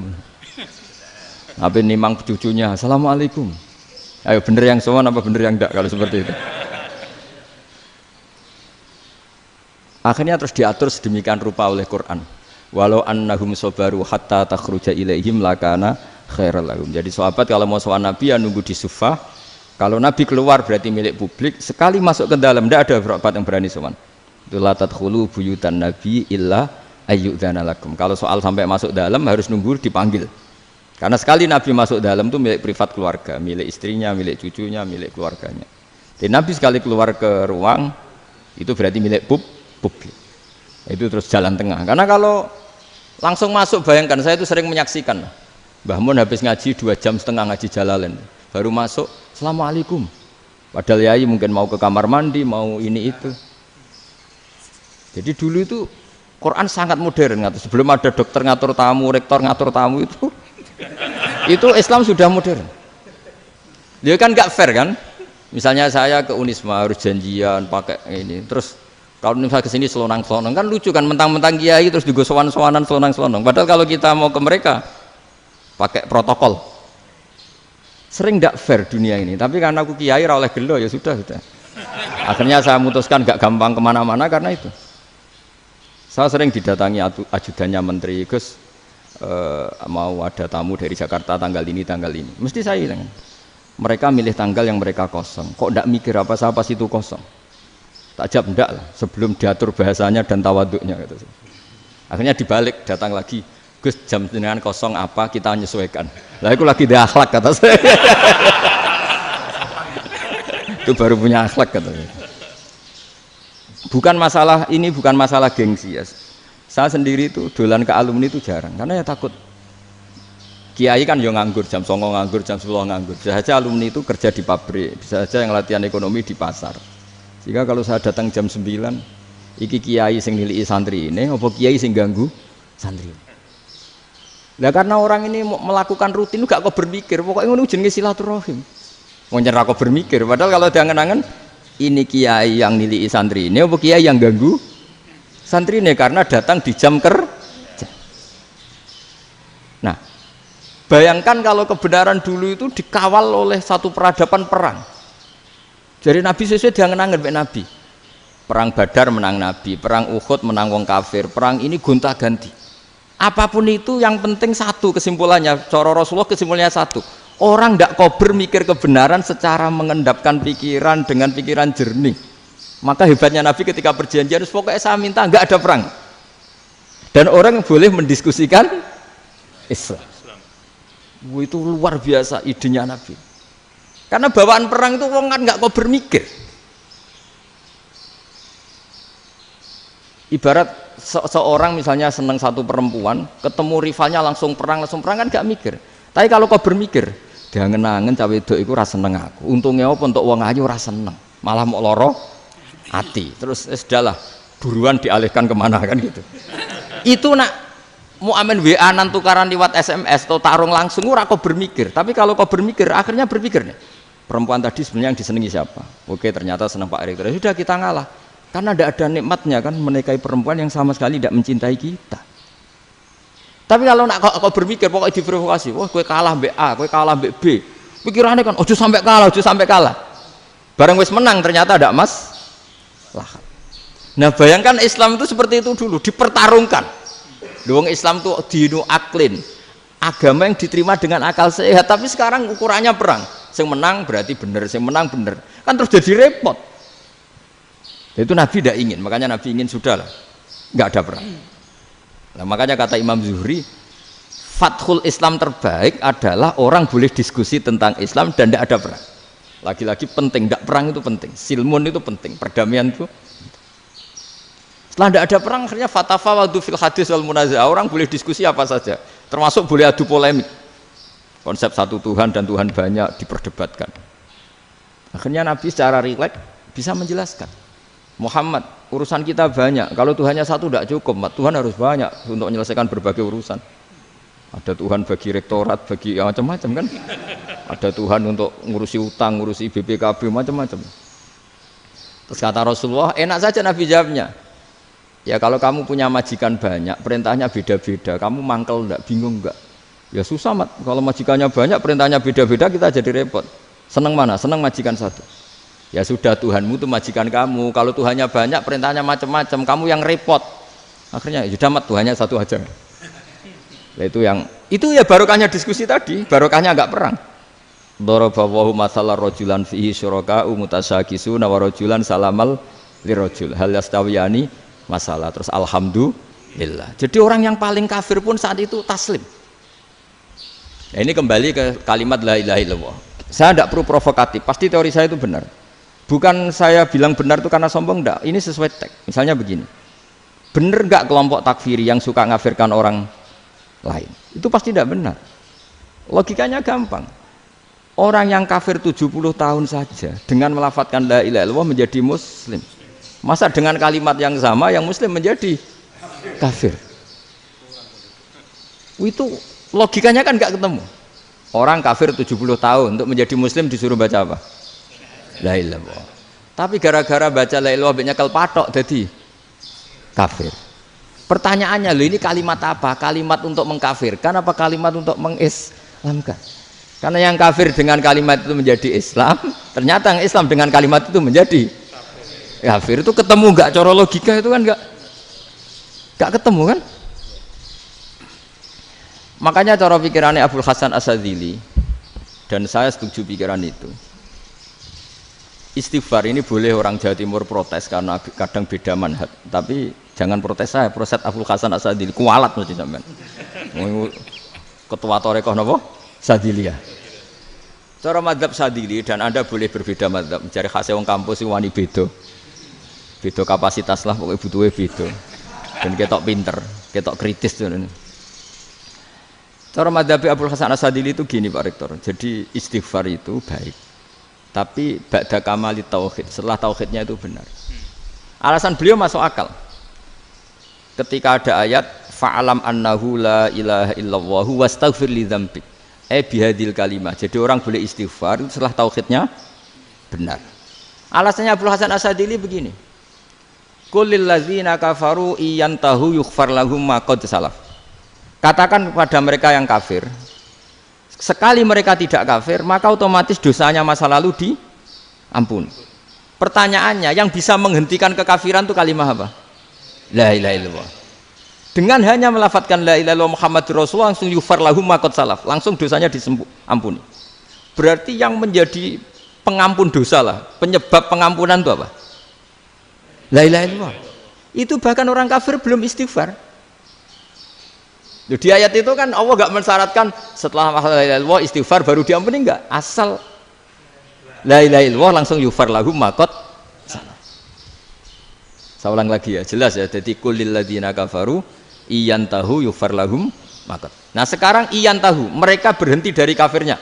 Nabi nimang cucunya, assalamualaikum. Ayo bener yang sowan apa bener yang enggak kalau seperti itu. Akhirnya terus diatur sedemikian rupa oleh Quran. Walau annahum sabaru hatta takhruja ilaihim lakana khairal lahum. Jadi sahabat kalau mau sowan Nabi ya nunggu di sufah. Kalau Nabi keluar berarti milik publik. Sekali masuk ke dalam tidak ada sahabat yang berani sowan. Itu la tadkhulu buyutan Nabi illa ayyudzana lakum. Kalau soal sampai masuk dalam harus nunggu dipanggil. Karena sekali Nabi masuk dalam itu milik privat keluarga, milik istrinya, milik cucunya, milik keluarganya. Jadi Nabi sekali keluar ke ruang itu berarti milik publik. Itu terus jalan tengah. Karena kalau langsung masuk, bayangkan saya itu sering menyaksikan. Mbah Mun habis ngaji 2,5 jam ngaji Jalalain. Baru masuk, assalamualaikum. Padahal yai mungkin mau ke kamar mandi, mau ini itu. Jadi dulu itu Quran sangat modern. Sebelum ada dokter ngatur tamu, rektor ngatur tamu itu Islam sudah modern. Dia kan nggak fair kan? Misalnya saya ke Unisma harus janjian pakai ini, terus kalau misalnya ke sini selonang-selonang kan lucu kan, mentang-mentang kiai terus juga sowan-sowanan selonang-selonang. Padahal kalau kita mau ke mereka pakai protokol. Sering tidak fair dunia ini, tapi karena aku kiai ra oleh gelo ya sudah. Akhirnya saya memutuskan gak gampang kemana-mana karena itu. Saya sering didatangi ajudannya menteri, Gus mau ada tamu dari Jakarta tanggal ini, mesti saya bilang, mereka milih tanggal yang mereka kosong, kok tidak mikir apa situ kosong. Tak jawab enggak lah, sebelum diatur bahasanya dan tawaduknya gitu. Akhirnya dibalik, datang lagi, Gus jam dengan kosong apa kita menyesuaikan. Lah itu lagi dia akhlak kata saya. Itu baru punya akhlak kata saya. Bukan masalah ini, bukan masalah gengsi ya. Saya sendiri itu dolan ke alumni itu jarang karena ya takut. Kiai kan yo nganggur jam 09.00 nganggur, jam 10 nganggur. Bisa saja alumni itu kerja di pabrik, bisa saja yang latihan ekonomi di pasar. Sehingga kalau saya datang jam 9, iki kiai sing nilai santri ini, apa kiai sing ganggu santri. Nah karena orang ini melakukan rutin gak kok berpikir, pokoknya ngono jenenge silaturahim. Mau nyerah kok berpikir, padahal kalau diangen-angen ini kiai yang nilai santri ini, apa kiai yang ganggu santri ini karena datang di jam kerja. Nah, bayangkan kalau kebenaran dulu itu dikawal oleh satu peradaban perang. Jadi Nabi sesuai diangen-angen Pak Nabi. Perang Badar menang Nabi, perang Uhud menang wong kafir, perang ini gonta-ganti. Apapun itu yang penting satu kesimpulannya, cara Rasulullah kesimpulannya satu. Orang tidak kober mikir kebenaran secara mengendapkan pikiran dengan pikiran jernih. Maka hebatnya Nabi ketika perjanjian, pokoknya saya minta nggak ada perang. Dan orang boleh mendiskusikan Islam. Itu luar biasa idenya Nabi. Karena bawaan perang itu orang kan nggak kober mikir. Ibarat seorang misalnya senang satu perempuan, ketemu rivalnya langsung perang kan gak mikir. Tapi kalau kau bermikir, diangen-angen cawe wedok iku ora seneng aku. Untungnya apa untuk wong ayu ora seneng, malah mau loro hati. Terus sudahlah, buruan dialihkan kemana kan gitu. Itu nak mau amen WA nan tukaran lewat SMS atau tarung langsung ora kau bermikir. Tapi kalau kau bermikir, akhirnya berpikir nih. Perempuan tadi sebenarnya yang disenangi siapa? Oke, ternyata senang Pak Erik. Sudah kita ngalah. Karena tidak ada nikmatnya kan menikahi perempuan yang sama sekali tidak mencintai kita. Tapi kalau nak kau berpikir pokoknya diprovokasi, wah kue kalah mbak A, kue kalah mbak B, pikirannya kan, ojo sampai kalah. Barang wis menang ternyata ada mas. Lah. Nah bayangkan Islam itu seperti itu dulu, dipertarungkan. Doang Islam itu dinu aklin, agama yang diterima dengan akal sehat. Tapi sekarang ukurannya perang, yang menang berarti benar, yang menang benar, kan terus jadi repot. Itu Nabi tidak ingin, makanya Nabi ingin sudahlah, nggak ada perang. Nah, makanya kata Imam Zuhri, fathul Islam terbaik adalah orang boleh diskusi tentang Islam dan tidak ada perang. Lagi-lagi penting, tidak perang itu penting, silmun itu penting, perdamaian itu. Setelah tidak ada perang, akhirnya fatafawadu fil hadis wal munazah, orang boleh diskusi apa saja, termasuk boleh adu polemik. Konsep satu Tuhan dan Tuhan banyak diperdebatkan. Akhirnya Nabi secara rileks bisa menjelaskan. Muhammad, urusan kita banyak. Kalau Tuhannya satu tidak cukup, Tuhan harus banyak untuk menyelesaikan berbagai urusan. Ada Tuhan bagi rektorat, bagi macam-macam kan. Ada Tuhan untuk ngurusi utang, ngurusi BPKB, macam-macam. Terus kata Rasulullah, enak saja Nabi jawabnya. Ya kalau kamu punya majikan banyak, perintahnya beda-beda, kamu mangkel enggak, bingung enggak? Ya susah mat. Kalau majikannya banyak, perintahnya beda-beda, kita jadi repot. Senang mana? Senang majikan satu. Ya sudah Tuhanmu itu majikan kamu. Kalau Tuhannya banyak, perintahnya macam-macam, kamu yang repot. Akhirnya sudah mat Tuhannya satu aja. Nah, itu ya barokahnya diskusi tadi, barokahnya enggak perang. Daraballahu mathalan rajulan fihi syuraka'u mutasyakisuna wa rajulan salamal lirajul hal yastawiyani masalah. Terus alhamdulillah. Jadi orang yang paling kafir pun saat itu taslim. Nah, ini kembali ke kalimat la ilaha illallah. Saya tidak perlu provokatif, pasti teori saya itu benar. Bukan saya bilang benar itu karena sombong, enggak. Ini sesuai teks. Misalnya begini, benar enggak kelompok takfiri yang suka ngafirkan orang lain? Itu pasti tidak benar. Logikanya gampang. Orang yang kafir 70 tahun saja dengan melafadzkan la ilaha illallah menjadi muslim. Masa dengan kalimat yang sama yang muslim menjadi kafir? Itu logikanya kan enggak ketemu. Orang kafir 70 tahun untuk menjadi muslim disuruh baca apa? La ilaha illallah. Tapi gara-gara baca la ilaha illallah nyekel patok jadi kafir. Pertanyaannya, loh ini kalimat apa? Kalimat untuk mengkafirkan apa kalimat untuk mengislamkan? Karena yang kafir dengan kalimat itu menjadi Islam, ternyata yang Islam dengan kalimat itu menjadi kafir. Itu ketemu enggak cara logika itu kan enggak ketemu kan? Makanya cara pikirannya Abul Hasan Asyadzili, dan saya setuju pikiran itu. Istighfar ini boleh orang Jawa Timur protes karena kadang beda manhaj, tapi jangan protes saya, protes Abul Hasan Asyadzili, kualat mesti sampean. Ketua Torekoh napa? Sadziliyah. Cara madzhab Sadzili, dan Anda boleh berbeda madzhab, mencari khasnya wong kampus wani beda. Beda kapasitas lah, pokoknya butuhnya beda. Dan ketok pinter, ketok kritis tuh. Cara madzhab Abdul Hasan Asadili itu gini Pak Rektor. Jadi istighfar itu baik. Tapi ba'da kamali tauhid, setelah tauhidnya itu benar. Alasan beliau masuk akal. Ketika ada ayat fa'alam annahu la ilaha illallah wastaghfir li dzambik. Bihadil kalimah. Jadi orang boleh istighfar itu setelah tauhidnya benar. Alasannya Abdul Hasan Asadili begini. Qul lil ladzina kafaru iyantahu yughfar lahum ma qad salaf. Katakan kepada mereka yang kafir, sekali mereka tidak kafir, maka otomatis dosanya masa lalu diampuni. Pertanyaannya, yang bisa menghentikan kekafiran itu kalimat apa? La ilaha illallah. Dengan hanya melafadzkan la ilaha illallah Muhammadur Rasulullah langsung yughfar lahum ma qad salaf, langsung dosanya diampuni. Berarti yang menjadi pengampun dosa lah, penyebab pengampunan itu apa? La ilaha illallah. Itu bahkan orang kafir belum istighfar. Di ayat itu kan Allah enggak mensyaratkan setelah la ilaha illallah istighfar baru diampuni, enggak. Asal la ilaha illallah langsung yughfar lahum ma qad salaf. Saya ulang lagi ya, jelas ya. Jadi kulil ladzina kafaru iyantahu yughfar lahum ma qad. Nah, sekarang iyantahu, mereka berhenti dari kafirnya.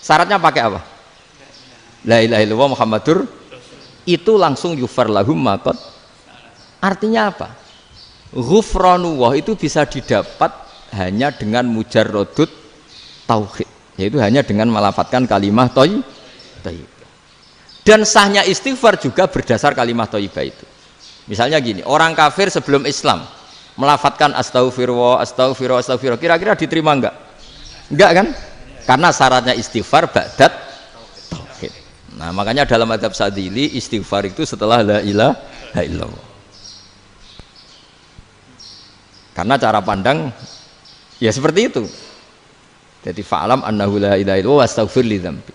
Syaratnya pakai apa? La ilaha illallah Muhammadur, itu langsung yughfar lahum ma qad. Artinya apa? Ghufranullah itu bisa didapat hanya dengan mujarrodut tauhid, yaitu hanya dengan melafadzkan kalimat thayyibah. Dan sahnya istighfar juga berdasar kalimat thayyibah itu. Misalnya gini, orang kafir sebelum Islam melafadzkan astaghfirullah, astaghfirullah, astaghfirullah, kira-kira diterima enggak? Enggak kan? Karena syaratnya istighfar ba'dat tauhid. Nah, makanya dalam madzhab Sadili istighfar itu setelah la ilaha illallah. Karena cara pandang ya seperti itu. Jadi fa'alam annahu la ilaha illallah wastaghfir li dzambi.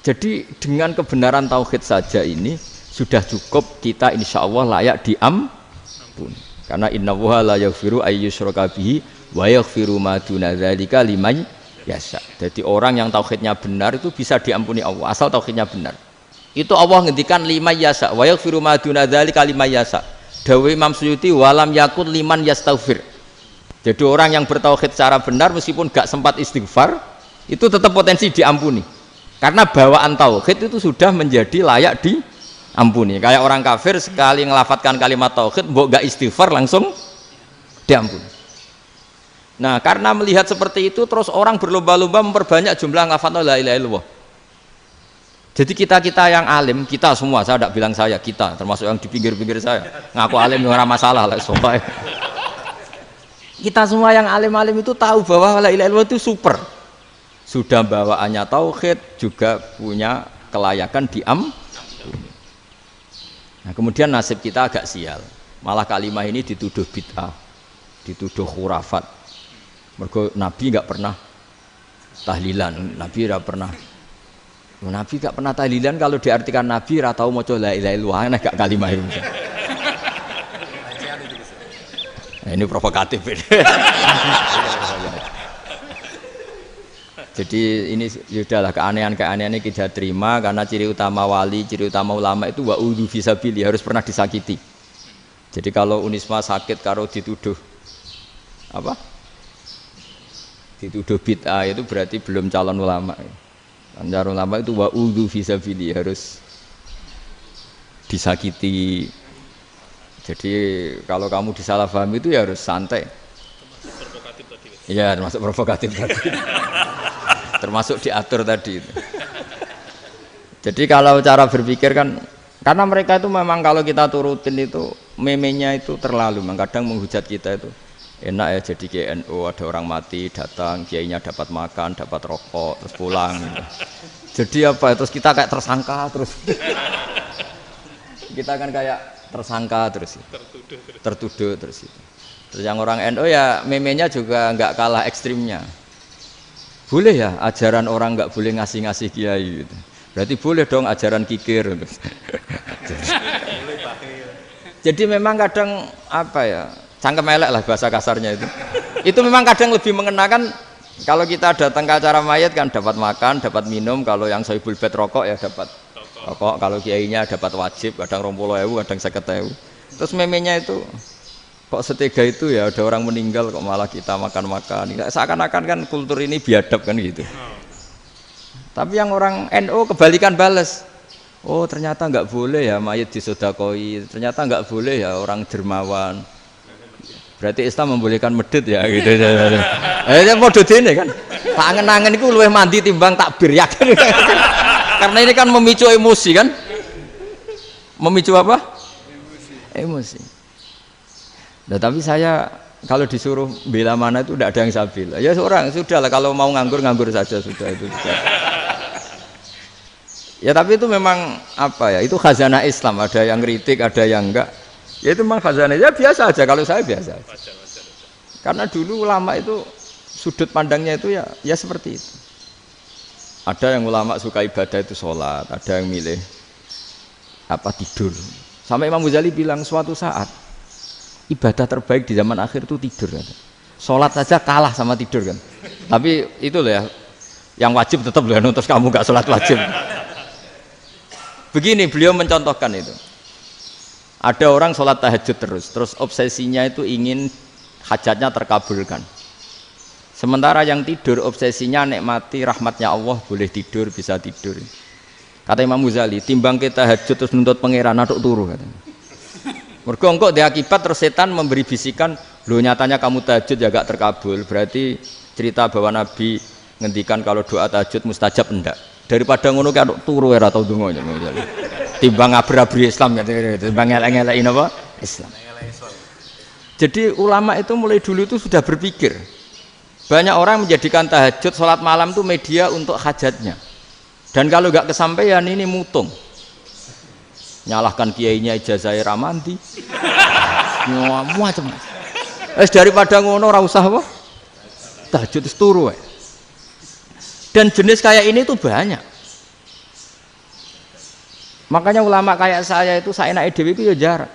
Jadi dengan kebenaran tauhid saja ini sudah cukup kita insya Allah layak diampuni. Karena innallaha la yaghfiru ayyusyraka bihi wa yaghfiru ma duna dzalika liman yasha. Jadi orang yang tauhidnya benar itu bisa diampuni Allah asal tauhidnya benar. Itu Allah ngendikan liman yasha wa yaghfiru ma duna dzalika liman yasha. Dawe Imam Suyuti walam yakun liman yastaghfir. Jadi orang yang bertauhid secara benar meskipun gak sempat istighfar itu tetap potensi diampuni. Karena bawaan tauhid itu sudah menjadi layak diampuni. Kayak orang kafir sekali ngelafatkan kalimat tauhid mbok gak istighfar langsung diampuni. Nah, karena melihat seperti itu terus orang berlomba-lomba memperbanyak jumlah ngelafatkan la ilaha illallah. Jadi kita yang alim, kita semua, saya tidak bilang saya, kita termasuk yang di pinggir-pinggir saya ngaku alim ora masalah lah soalnya. Kita semua yang alim-alim itu tahu bahwa la ilaha illallah itu super. Sudah bawaannya tauhid, juga punya kelayakan diampuni. Nah, kemudian nasib kita agak sial. Malah kalimat ini dituduh bid'ah, dituduh khurafat. Mergo Nabi enggak pernah tahlilan, Nabi enggak pernah. Nabi enggak pernah tahlilan kalau diartikan Nabi ora tau maca la ilaha illallah, nek gak kalimat itu. Nah, ini provokatif ini. Jadi ini sudahlah keanehan-keanehan ini kita terima karena ciri utama wali, ciri utama ulama itu wa'udhu fisabili, harus pernah disakiti. Jadi kalau Unisma sakit karo dituduh apa? Dituduh bid'ah itu berarti belum calon ulama. Calon ulama itu wa'udhu fisabili, harus disakiti. Jadi kalau kamu disalahpahami itu ya harus santai. Provokatif tadi. Iya, termasuk provokatif tadi. Termasuk diatur tadi itu. Jadi kalau cara berpikir kan, karena mereka itu memang kalau kita turutin itu memenya itu terlalu, kadang menghujat kita itu enak ya jadi GNU, ada orang mati datang, kiainya dapat makan, dapat rokok, terus pulang. Gitu. Jadi apa? Terus kita kayak tersangka terus. Kita kan kayak tersangka terus tertuduh terus itu. Terus yang orang NU ya memenya juga nggak kalah ekstrimnya. Boleh ya ajaran orang nggak boleh ngasih kiai gitu. Berarti boleh dong ajaran kikir. Jadi memang kadang apa ya cangkem elek lah bahasa kasarnya itu. Itu memang kadang lebih mengenakan kalau kita datang ke acara mayat kan dapat makan, dapat minum. Kalau yang sohibul bed rokok ya dapat rokok, kalau kiainya dapat wajib, kadang 20.000, kadang 50.000. Terus memenya itu kok setega itu ya ada orang meninggal kok malah kita makan-makan. Seakan-akan kan kultur ini biadab kan gitu. Tapi yang orang NU kebalikan balas. Oh ternyata nggak boleh ya mayit disodakoi. Ternyata nggak boleh ya orang dermawan. Berarti Islam membolehkan medit ya gitu. Model ini kan. Tak angen-angen itu luwih mandi timbang takbir ya kan. Karena ini kan memicu emosi kan. Memicu apa? Emosi. Nah, tapi saya kalau disuruh bela mana itu tidak ada yang saya bela. Ya seorang sudah lah kalau mau nganggur saja sudah itu. Ya tapi itu memang apa ya? Itu khazanah Islam. Ada yang kritik, ada yang enggak. Ya itu memang khazanah. Ya biasa aja kalau saya biasa aja. Karena dulu ulama itu sudut pandangnya itu ya seperti itu. Ada yang ulama suka ibadah itu sholat, ada yang milih apa tidur. Sampai Imam Ghazali bilang suatu saat ibadah terbaik di zaman akhir itu tidur kan. Sholat saja kalah sama tidur kan. Tapi itu loh ya, yang wajib tetap loh, terus kamu gak sholat wajib. Begini beliau mencontohkan itu. Ada orang sholat tahajud terus obsesinya itu ingin hajatnya terkabulkan. Sementara yang tidur obsesinya nikmati rahmatnya Allah, boleh tidur, bisa tidur. Kata Imam Ghazali, timbang kita tahajud terus nuntut pangeran aduk turu katanya. Mergo engko dia akibat terus setan memberi bisikan, "Lho nyatanya kamu tahajud ya gak terkabul." Berarti cerita bahwa Nabi ngendikan kalau doa tahajud mustajab enggak. Daripada ngono ki aduk turu ora tau ndonga. Timbang ngabri-abri Islam timbang elek-elekin apa? Islam. Jadi ulama itu mulai dulu itu sudah berpikir. Banyak orang menjadikan tahajud, sholat malam itu media untuk hajatnya. Dan kalau nggak kesampaian ini mutung. Nyalahkan kiainya ijazah ramandi. Macam. Daripada ngono ora usah apa? Tahajud itu turu. Dan jenis kayak ini tuh banyak. Makanya ulama kayak saya itu saenake dhewe itu ya jarak.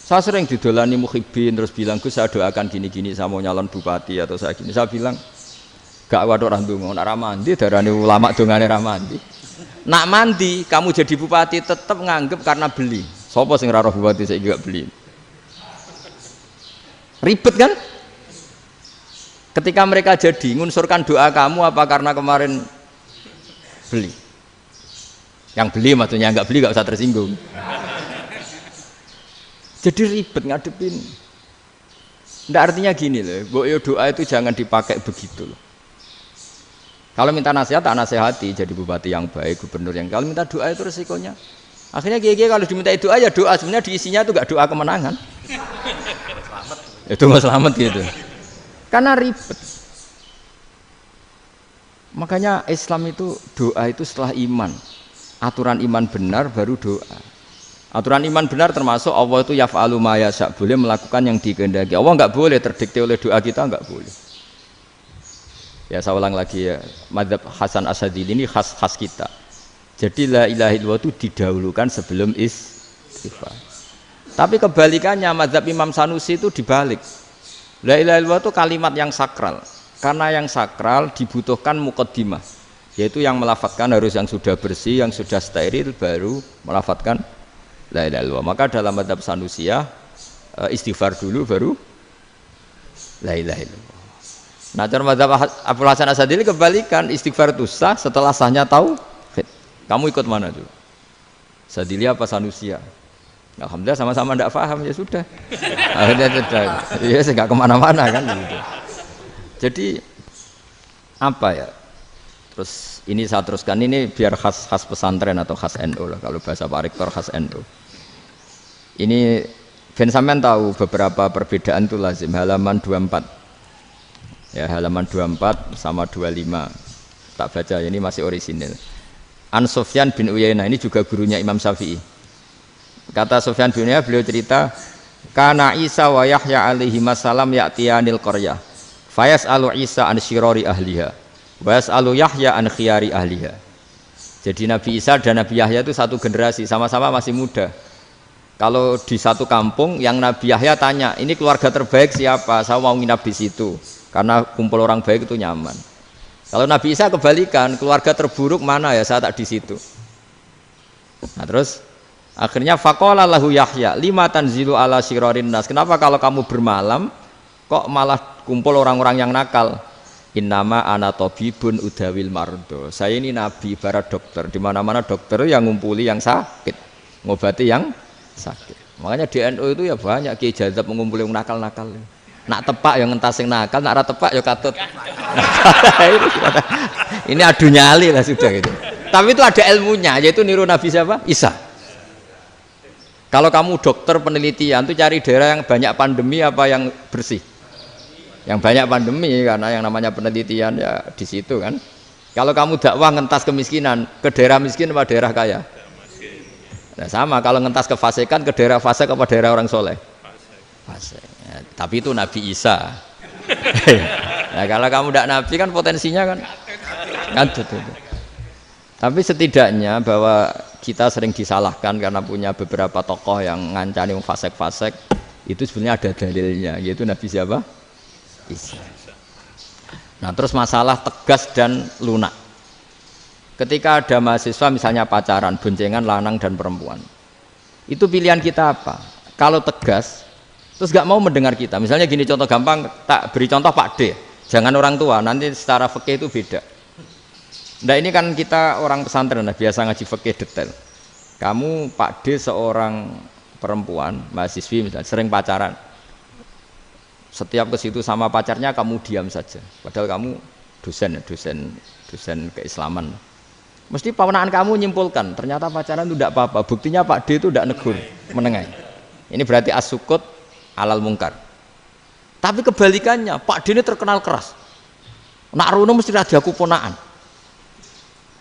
Saya sering didolani mukhibin terus bilang, "Gus saya doakan gini-gini saya mau nyalon bupati atau saya gini." Saya bilang, "Gak waduh orang dongo, nak ramandi darani ulama dongane ramandi. Nak mandi kamu jadi bupati tetap nganggep karena beli. Sopo sing ora roh bupati saya juga beli." Ribet kan? Ketika mereka jadi ngunsurkan doa kamu apa karena kemarin beli? Yang beli maksudnya enggak beli enggak usah tersinggung. Jadi ribet ngadepin. Nggak artinya gini loh, doa itu jangan dipakai begitu loh. Kalau minta nasihat, tak nasihati jadi bupati yang baik, gubernur yang. Kalau minta doa itu resikonya. Akhirnya kiai kalau diminta doa ya doa, sebenarnya diisinya itu nggak doa kemenangan. Itu nggak selamat gitu. Karena ribet. Makanya Islam itu doa itu setelah iman. Aturan iman benar baru doa. Aturan iman benar termasuk Allah itu yaf'alu ma yasha, boleh melakukan yang dikehendaki. Allah enggak boleh terdikte oleh doa kita, enggak boleh. Ya saya ulang lagi ya, mazhab Hasan Asyadzili ini khas kita. Jadi la ilaha illallah itu didahulukan sebelum istighfar. Tapi kebalikannya mazhab Imam Sanusi itu dibalik. La ilaha illallah itu kalimat yang sakral. Karena yang sakral dibutuhkan muqaddimah, yaitu yang melafadzkan harus yang sudah bersih, yang sudah steril baru melafadzkan la ilaha illallah. Maka dalam mazhab Sanusiyah istighfar dulu baru la ilaha illallah. Nah, cara mazhab Abdul Hasan Asyadzili kebalikan, istighfar itu sah setelah sahnya tauhid. Kamu ikut mana tuh? Asyadzili apa Sanusiyah? Alhamdulillah sama-sama tidak paham ya sudah. Akhirnya sudah. Ya saya nggak kemana-mana kan gitu. Jadi apa ya? Terus ini saya teruskan ini biar khas pesantren atau khas NU lah, kalau bahasa Pak Rektor khas NU. Ini Ben sampean tahu beberapa perbedaan itu lazim, halaman 24. Ya, halaman 24 sama 25. Tak baca, ini masih orisinil. An Sufyan bin Uyainah, ini juga gurunya Imam Syafi'i. Kata Sufyan bin Uyainah, beliau cerita, "Kana Isa wa Yahya alaihi salam ya'tiyanil qaryah. Fayas'alu Isa an syirari ahliha. Wa yas'alu Yahya an khiyari ahliha." Jadi Nabi Isa dan Nabi Yahya itu satu generasi, sama-sama masih muda. Kalau di satu kampung yang Nabi Yahya tanya, "Ini keluarga terbaik siapa? Saya mau nginap di situ." Karena kumpul orang baik itu nyaman. Kalau Nabi Isa kebalikan, keluarga terburuk mana ya, saya tak di situ. Nah terus Akhirnya faqala lahu Yahya, lima tanzilu ala syirarin nas. Kenapa kalau kamu bermalam kok malah kumpul orang-orang yang nakal? Innama ana tabibun udawil mardo. Saya ini nabi ibarat dokter. Di mana-mana dokter yang ngumpuli yang sakit, ngobati yang sakit. Makanya di NU itu ya banyak Kiai Jazab mengumpuli yang nakal-nakal. Nak tepak yang ngentas yang nakal, nak ora tepak ya katut. Ini adu nyali lah sudah gitu. Tapi itu ada ilmunya, yaitu niru Nabi siapa? Isa. Kalau kamu dokter penelitian tuh cari daerah yang banyak pandemi apa yang bersih? Yang banyak pandemi, karena yang namanya penelitian ya di situ kan. Kalau kamu dakwah ngentas kemiskinan, ke daerah miskin apa daerah kaya? Nah sama, kalau ngentas kefasikan, ke daerah fasik apa daerah orang soleh? Fasik. Ya, tapi itu Nabi Isa. Nah kalau kamu tidak Nabi kan potensinya kan ngadut itu. Tapi setidaknya bahwa kita sering disalahkan karena punya beberapa tokoh yang ngancani fasik-fasik, itu sebenarnya ada dalilnya, yaitu Nabi siapa? Isa. Nah terus masalah tegas dan lunak. Ketika ada mahasiswa misalnya pacaran, boncengan lanang dan perempuan, itu pilihan kita apa? Kalau tegas, terus gak mau mendengar kita. Misalnya gini contoh gampang, tak beri contoh Pak D. Jangan orang tua, nanti secara fikih itu beda. Nah ini kan kita orang pesantren, biasa ngaji fikih detail. Kamu Pak D seorang perempuan, mahasiswi misalnya, sering pacaran. Setiap ke situ sama pacarnya kamu diam saja. Padahal kamu dosen keislaman. Mesti pamanaan kamu nyimpulkan, ternyata pacaran itu tidak apa-apa. Buktinya Pak D itu tidak negur, menengahi. Ini berarti as-sukut alal mungkar. Tapi kebalikannya, Pak D ini terkenal keras. Nak rono mesti rajaku ponaan.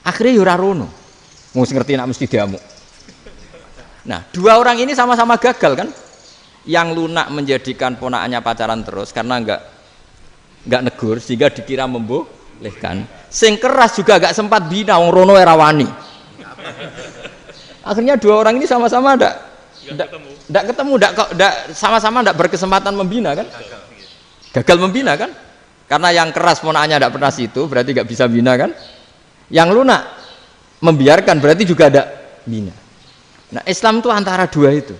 Akhirnya yura rono. Mesti ngerti nak mesti diamuk. Nah, dua orang ini sama-sama gagal kan? Yang lunak menjadikan ponakannya pacaran terus karena enggak negur sehingga dikira membolehkan. Sing keras juga enggak sempat bina wong rono era wani. Akhirnya dua orang ini sama-sama enggak ketemu, sama-sama enggak berkesempatan membina kan? Gagal membina kan? Karena yang keras ponakannya enggak pernah situ, berarti enggak bisa bina kan? Yang lunak membiarkan berarti juga enggak bina. Nah, Islam itu antara dua itu.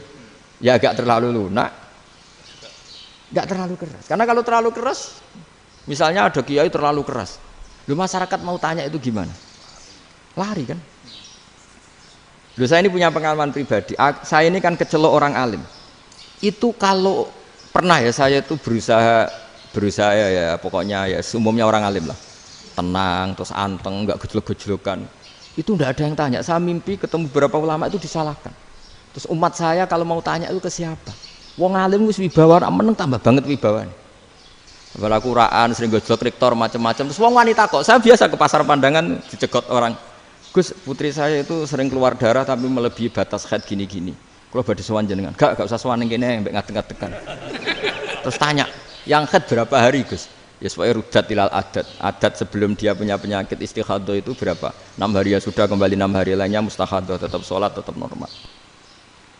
Ya agak terlalu lunak, enggak terlalu keras. Karena kalau terlalu keras, misalnya ada kiai terlalu keras, lu masyarakat mau tanya itu gimana? Lari kan? Lu saya ini punya pengalaman pribadi. Saya ini kan kecelok orang alim. Itu kalau pernah ya saya itu berusaha ya pokoknya ya umumnya orang alim lah, tenang terus anteng, enggak gejlok-gejlokan. Itu enggak ada yang tanya. Saya mimpi ketemu beberapa ulama itu disalahkan. Terus umat saya kalau mau tanya itu ke siapa? Wong alim wis wibawa, meneng tambah banget wibawane. Kepala Quran sering gojlok rektor macam-macam. Terus wong wanita kok, saya biasa ke pasar pandangan dicegot orang. Gus, putri saya itu sering keluar darah tapi melebihi batas haid gini-gini. Kalau badhe sowan jenengan, gak usah sowan ning kene mbek ngadeg-ngadegan. Terus tanya, yang haid berapa hari, Gus? Ya supaya rudat ilal adat sebelum dia punya penyakit istihadah itu berapa? 6 hari ya sudah, kembali 6 hari lainnya mustahadah, tetap sholat, tetap normal.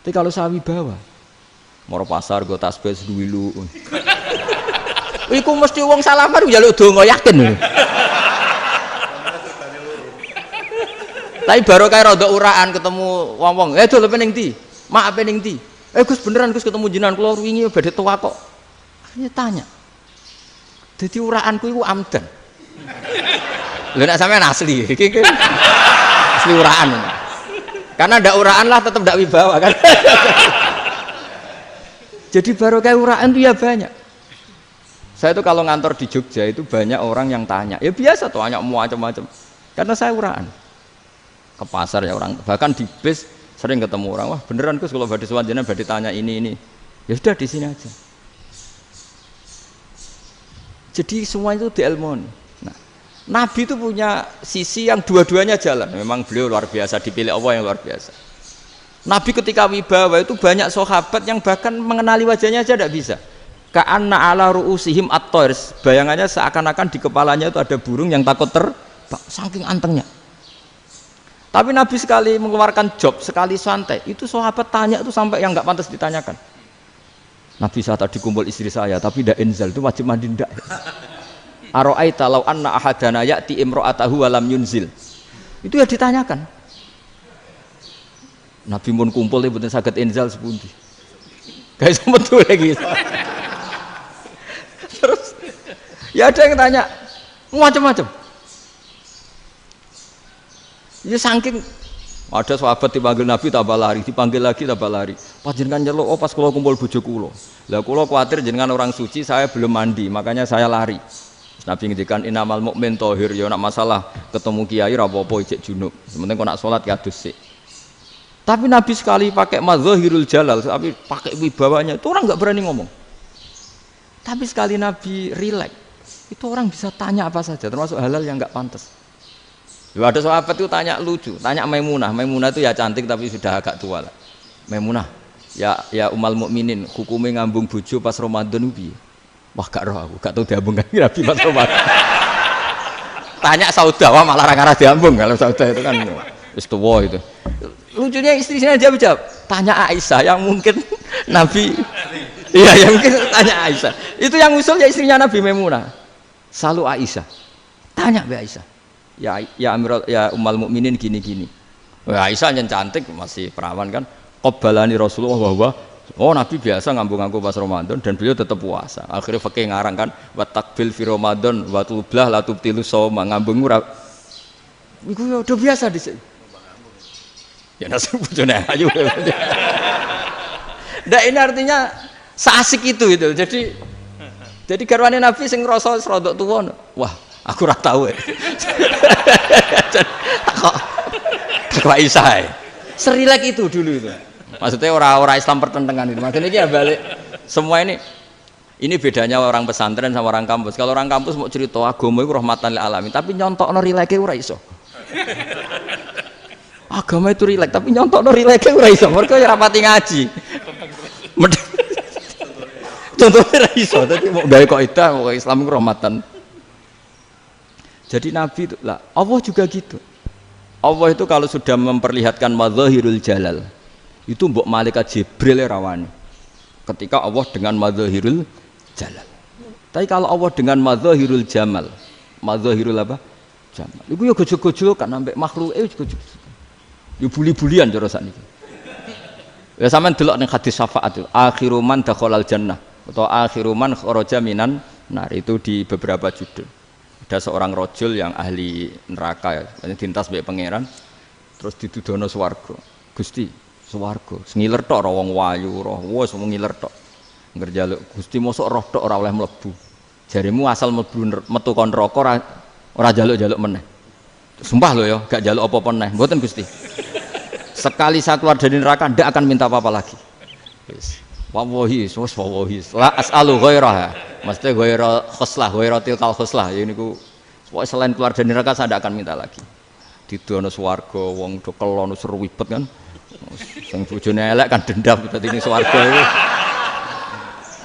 Tapi kalau saya wibawa, moro pasar gue tasbih seduwilu. Iku mesti wong salaman njaluk donga yakin. Tapi baru kayak rada uraan ketemu wong-wong, dol pening ndi? Mak pening ndi? Gus beneran Gus ketemu jenengan kula wingi badhe tuwa kok. Akhirnya tanya. Dadi uraanku iku amdan. Lha nek sampean asli, iki asli uraan. Karena ndak uraan lah tetap ndak wibawa kan. Jadi baru kayak uraan itu ya banyak. Saya itu kalau ngantor di Jogja itu banyak orang yang tanya. Ya biasa tuh tanya macam-macam. Karena saya uraan. Ke pasar ya orang, bahkan di bis sering ketemu orang, wah beneran Gus kalau badhe sowan jenengan badhe tanya ini. Ya sudah di sini aja. Jadi semua itu diilmoni. Nah, Nabi itu punya sisi yang dua-duanya jalan. Memang beliau luar biasa, dipilih Allah yang luar biasa. Nabi ketika wibawa itu banyak sahabat yang bahkan mengenali wajahnya aja tidak bisa. Ka'anna ala ru'usihim at-tairs. Bayangannya seakan-akan di kepalanya itu ada burung yang takut terbang, saking antengnya. Tapi Nabi sekali mengeluarkan job, sekali santai, itu sahabat tanya itu sampai yang nggak pantas ditanyakan. Nabi saat tadi kumpul istri saya, tapi tidak inzal, itu wajib mandi ndak. Aro'aita law anna ahadana ya'ti imro'atahu walam yunzil. Itu ya ditanyakan. Nabi mun kumpul mboten saged inzal sepundi. Guys betul lagi. Terus ya ada yang tanya macam-macam. Ya saking ada sahabat dipanggil Nabi tambah lari, dipanggil lagi tambah lari. Panjenengan nyeluk, oh pas kula kumpul bojo kula. Lah kula kuwatir jenengan orang suci, saya belum mandi, makanya saya lari. Nabi ngendikan innamal mukmin thahir, ya nak masalah ketemu kiai ra apa-apa ijek junub. Sementing kok nak salat kados sik. Tapi Nabi sekali pakai madzahirul jalal, tapi pakai wibawanya, itu orang enggak berani ngomong. Tapi sekali Nabi rileks, itu orang bisa tanya apa saja, termasuk halal yang enggak pantas. Loh, ada sahabat itu tanya lucu, tanya Maimunah. Maimunah itu ya cantik tapi sudah agak tua lah. Maimunah, ya umal mukminin, hukumnya ngambung bojo pas Ramadan piye? Wah gak roh aku, gak tahu diambung kan Nabi pas Ramadan. Tanya Saudah, malah ra diambung kalau Saudah itu kan wis tuwa itu. Lucunya istrinya jawab, tanya Aisyah yang mungkin Nabi, iya yang mungkin tanya Aisyah. Itu yang usul ya istrinya Nabi Maimunah. Selalu Aisyah, tanya be Aisyah. Ya Amirul ya umal mukminin gini-gini. Wah Aisyah yang cantik masih perawan kan. Qabbalani Rasulullah bahwa oh Nabi biasa ngambung-ngambung pas Ramadan dan beliau tetap puasa. Akhirnya fakih ngarang kan wa takbil fi Ramadan wa tublah la tubtilu shauma ngambung ora. Iku ya udah biasa di sini. Ya nasib bojone ayu. Ndak ini artinya seasik itu. Jadi garwane Nabi sing ngrasa rodok tuwa. Wah aku ora tahu kok Aisyah serilek itu dulu itu maksudnya orang Islam pertentangan itu maksudnya ini ya balik semua ini bedanya orang pesantren sama orang kampus. Kalau orang kampus mau cerita agama itu rahmatan lil alamin tapi nyontokno rileke ora iso. Agama itu rilek tapi nyontokno rileke ora iso mergo ora pati ngaji. Contohnya ora iso dadi mau gawe kaidah kok Islam itu rahmatan. Jadi Nabi itu lah, Allah juga gitu. Allah itu kalau sudah memperlihatkan madzahirul jalal, itu mbok malaikat Jibril rawani. Ketika Allah dengan madzahirul jalal. Tapi kalau Allah dengan madzahirul jamal, madzahirul apa? Jamal. Iku ya gojol-gojol kan ambek makhluke gojol. Ya buli-bulian cara sakniki. Ya sampean delok ning hadis syafaat itu, akhiru man dakhalal jannah atau akhiru man kharaja minan nar itu di beberapa judul. Ada seorang rojul yang ahli neraka ya, dintas mbek pangeran terus ditudono swarga. Gusti, swarga sengiler tok ora wong wayu roh, wis wong ngiler tok. Ngerjaluk Gusti mosok roh tok ora oleh mlebu. Jarimu asal mlebu metu kon neraka ora jaluk-jaluk meneh. Sumpah lho ya, gak jaluk apa-apa meneh. Mboten Gusti. Sekali saya keluar dari neraka ndak akan minta apa-apa lagi. Wis. Wallahi, wallahi. La as'alu ghairaha. Maksudnya ghaira khoslah, ghaira tilkal khoslah. Ya niku selain keluar dari neraka saya tidak akan minta lagi. Didono swarga wong do kelon seru wibet kan. Sing bojone elek kan dendam dadi ning swarga iku.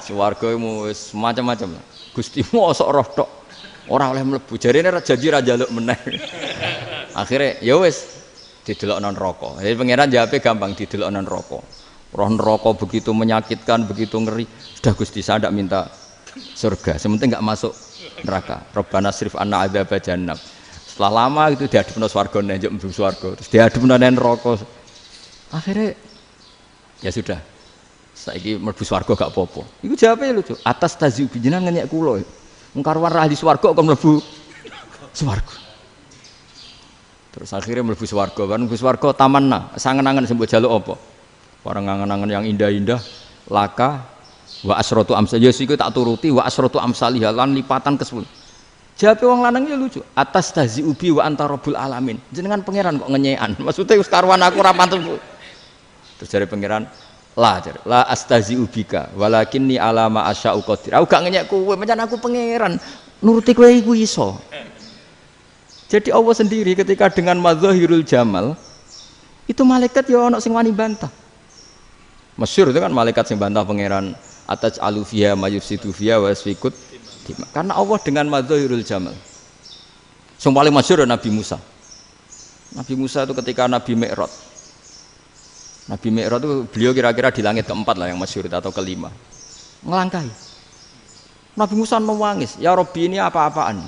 Swarga wis macam-macam. Gusti mosok roh tok ora oleh mlebu. Jarine janji ra njaluk meneh. Akhire ya wis didelokno neraka. Jadi pangeran jawabe gampang didelokno neraka. Roh neraka begitu menyakitkan, begitu ngeri. Sudah Gusti saya tidak minta surga, sementing enggak masuk neraka. Rabbana srif anna adzab jahannam. Setelah lama itu diadepno swarga njuk mlebu swarga, terus diadepno nang neraka. Akhirnya ya sudah. Saiki mlebu swarga gak apa-apa. Iku jawabe lucu. Atas taziu jenengan ngenyek kula. Wong karuan ra di swarga kok mlebu swarga. Terus akhirnya mlebu swarga, kan mlebu swarga tamanna, sangen-angen sembok jaluk apa? Orang angan-angan yang indah-indah laka wa asratu amsal ya siku tak turuti wa asratu amsalih lan lipatan ke-10. Jawabe wong lanang ya lucu. Atas tazi ubi wa anta rabbul alamin. Jenengan pangeran kok ngenyekan. Maksudnya wis karuan aku ora pantes. Terus jare pangeran la astazi ubika walakinni alama asya'u qadir. Aku gak ngenyek kowe, pancen aku pangeran. Nuruti kowe iku iso. Jadi Allah sendiri ketika dengan madzahirul jamal itu malaikat ya ana sing wani bantah. Masyhur itu kan malaikat yang bantah pangeran atas alufia mayufsidu fiha wa yasfikut karena Allah dengan madzahirul jamal. Yang paling masyhur Nabi Musa. Nabi Musa itu ketika Nabi Mi'raj. Nabi Mi'raj itu beliau kira-kira di langit keempat lah yang masyhur atau kelima. Ngelangkahi. Nabi Musa menangis, ya Rabbi ini apa-apaan?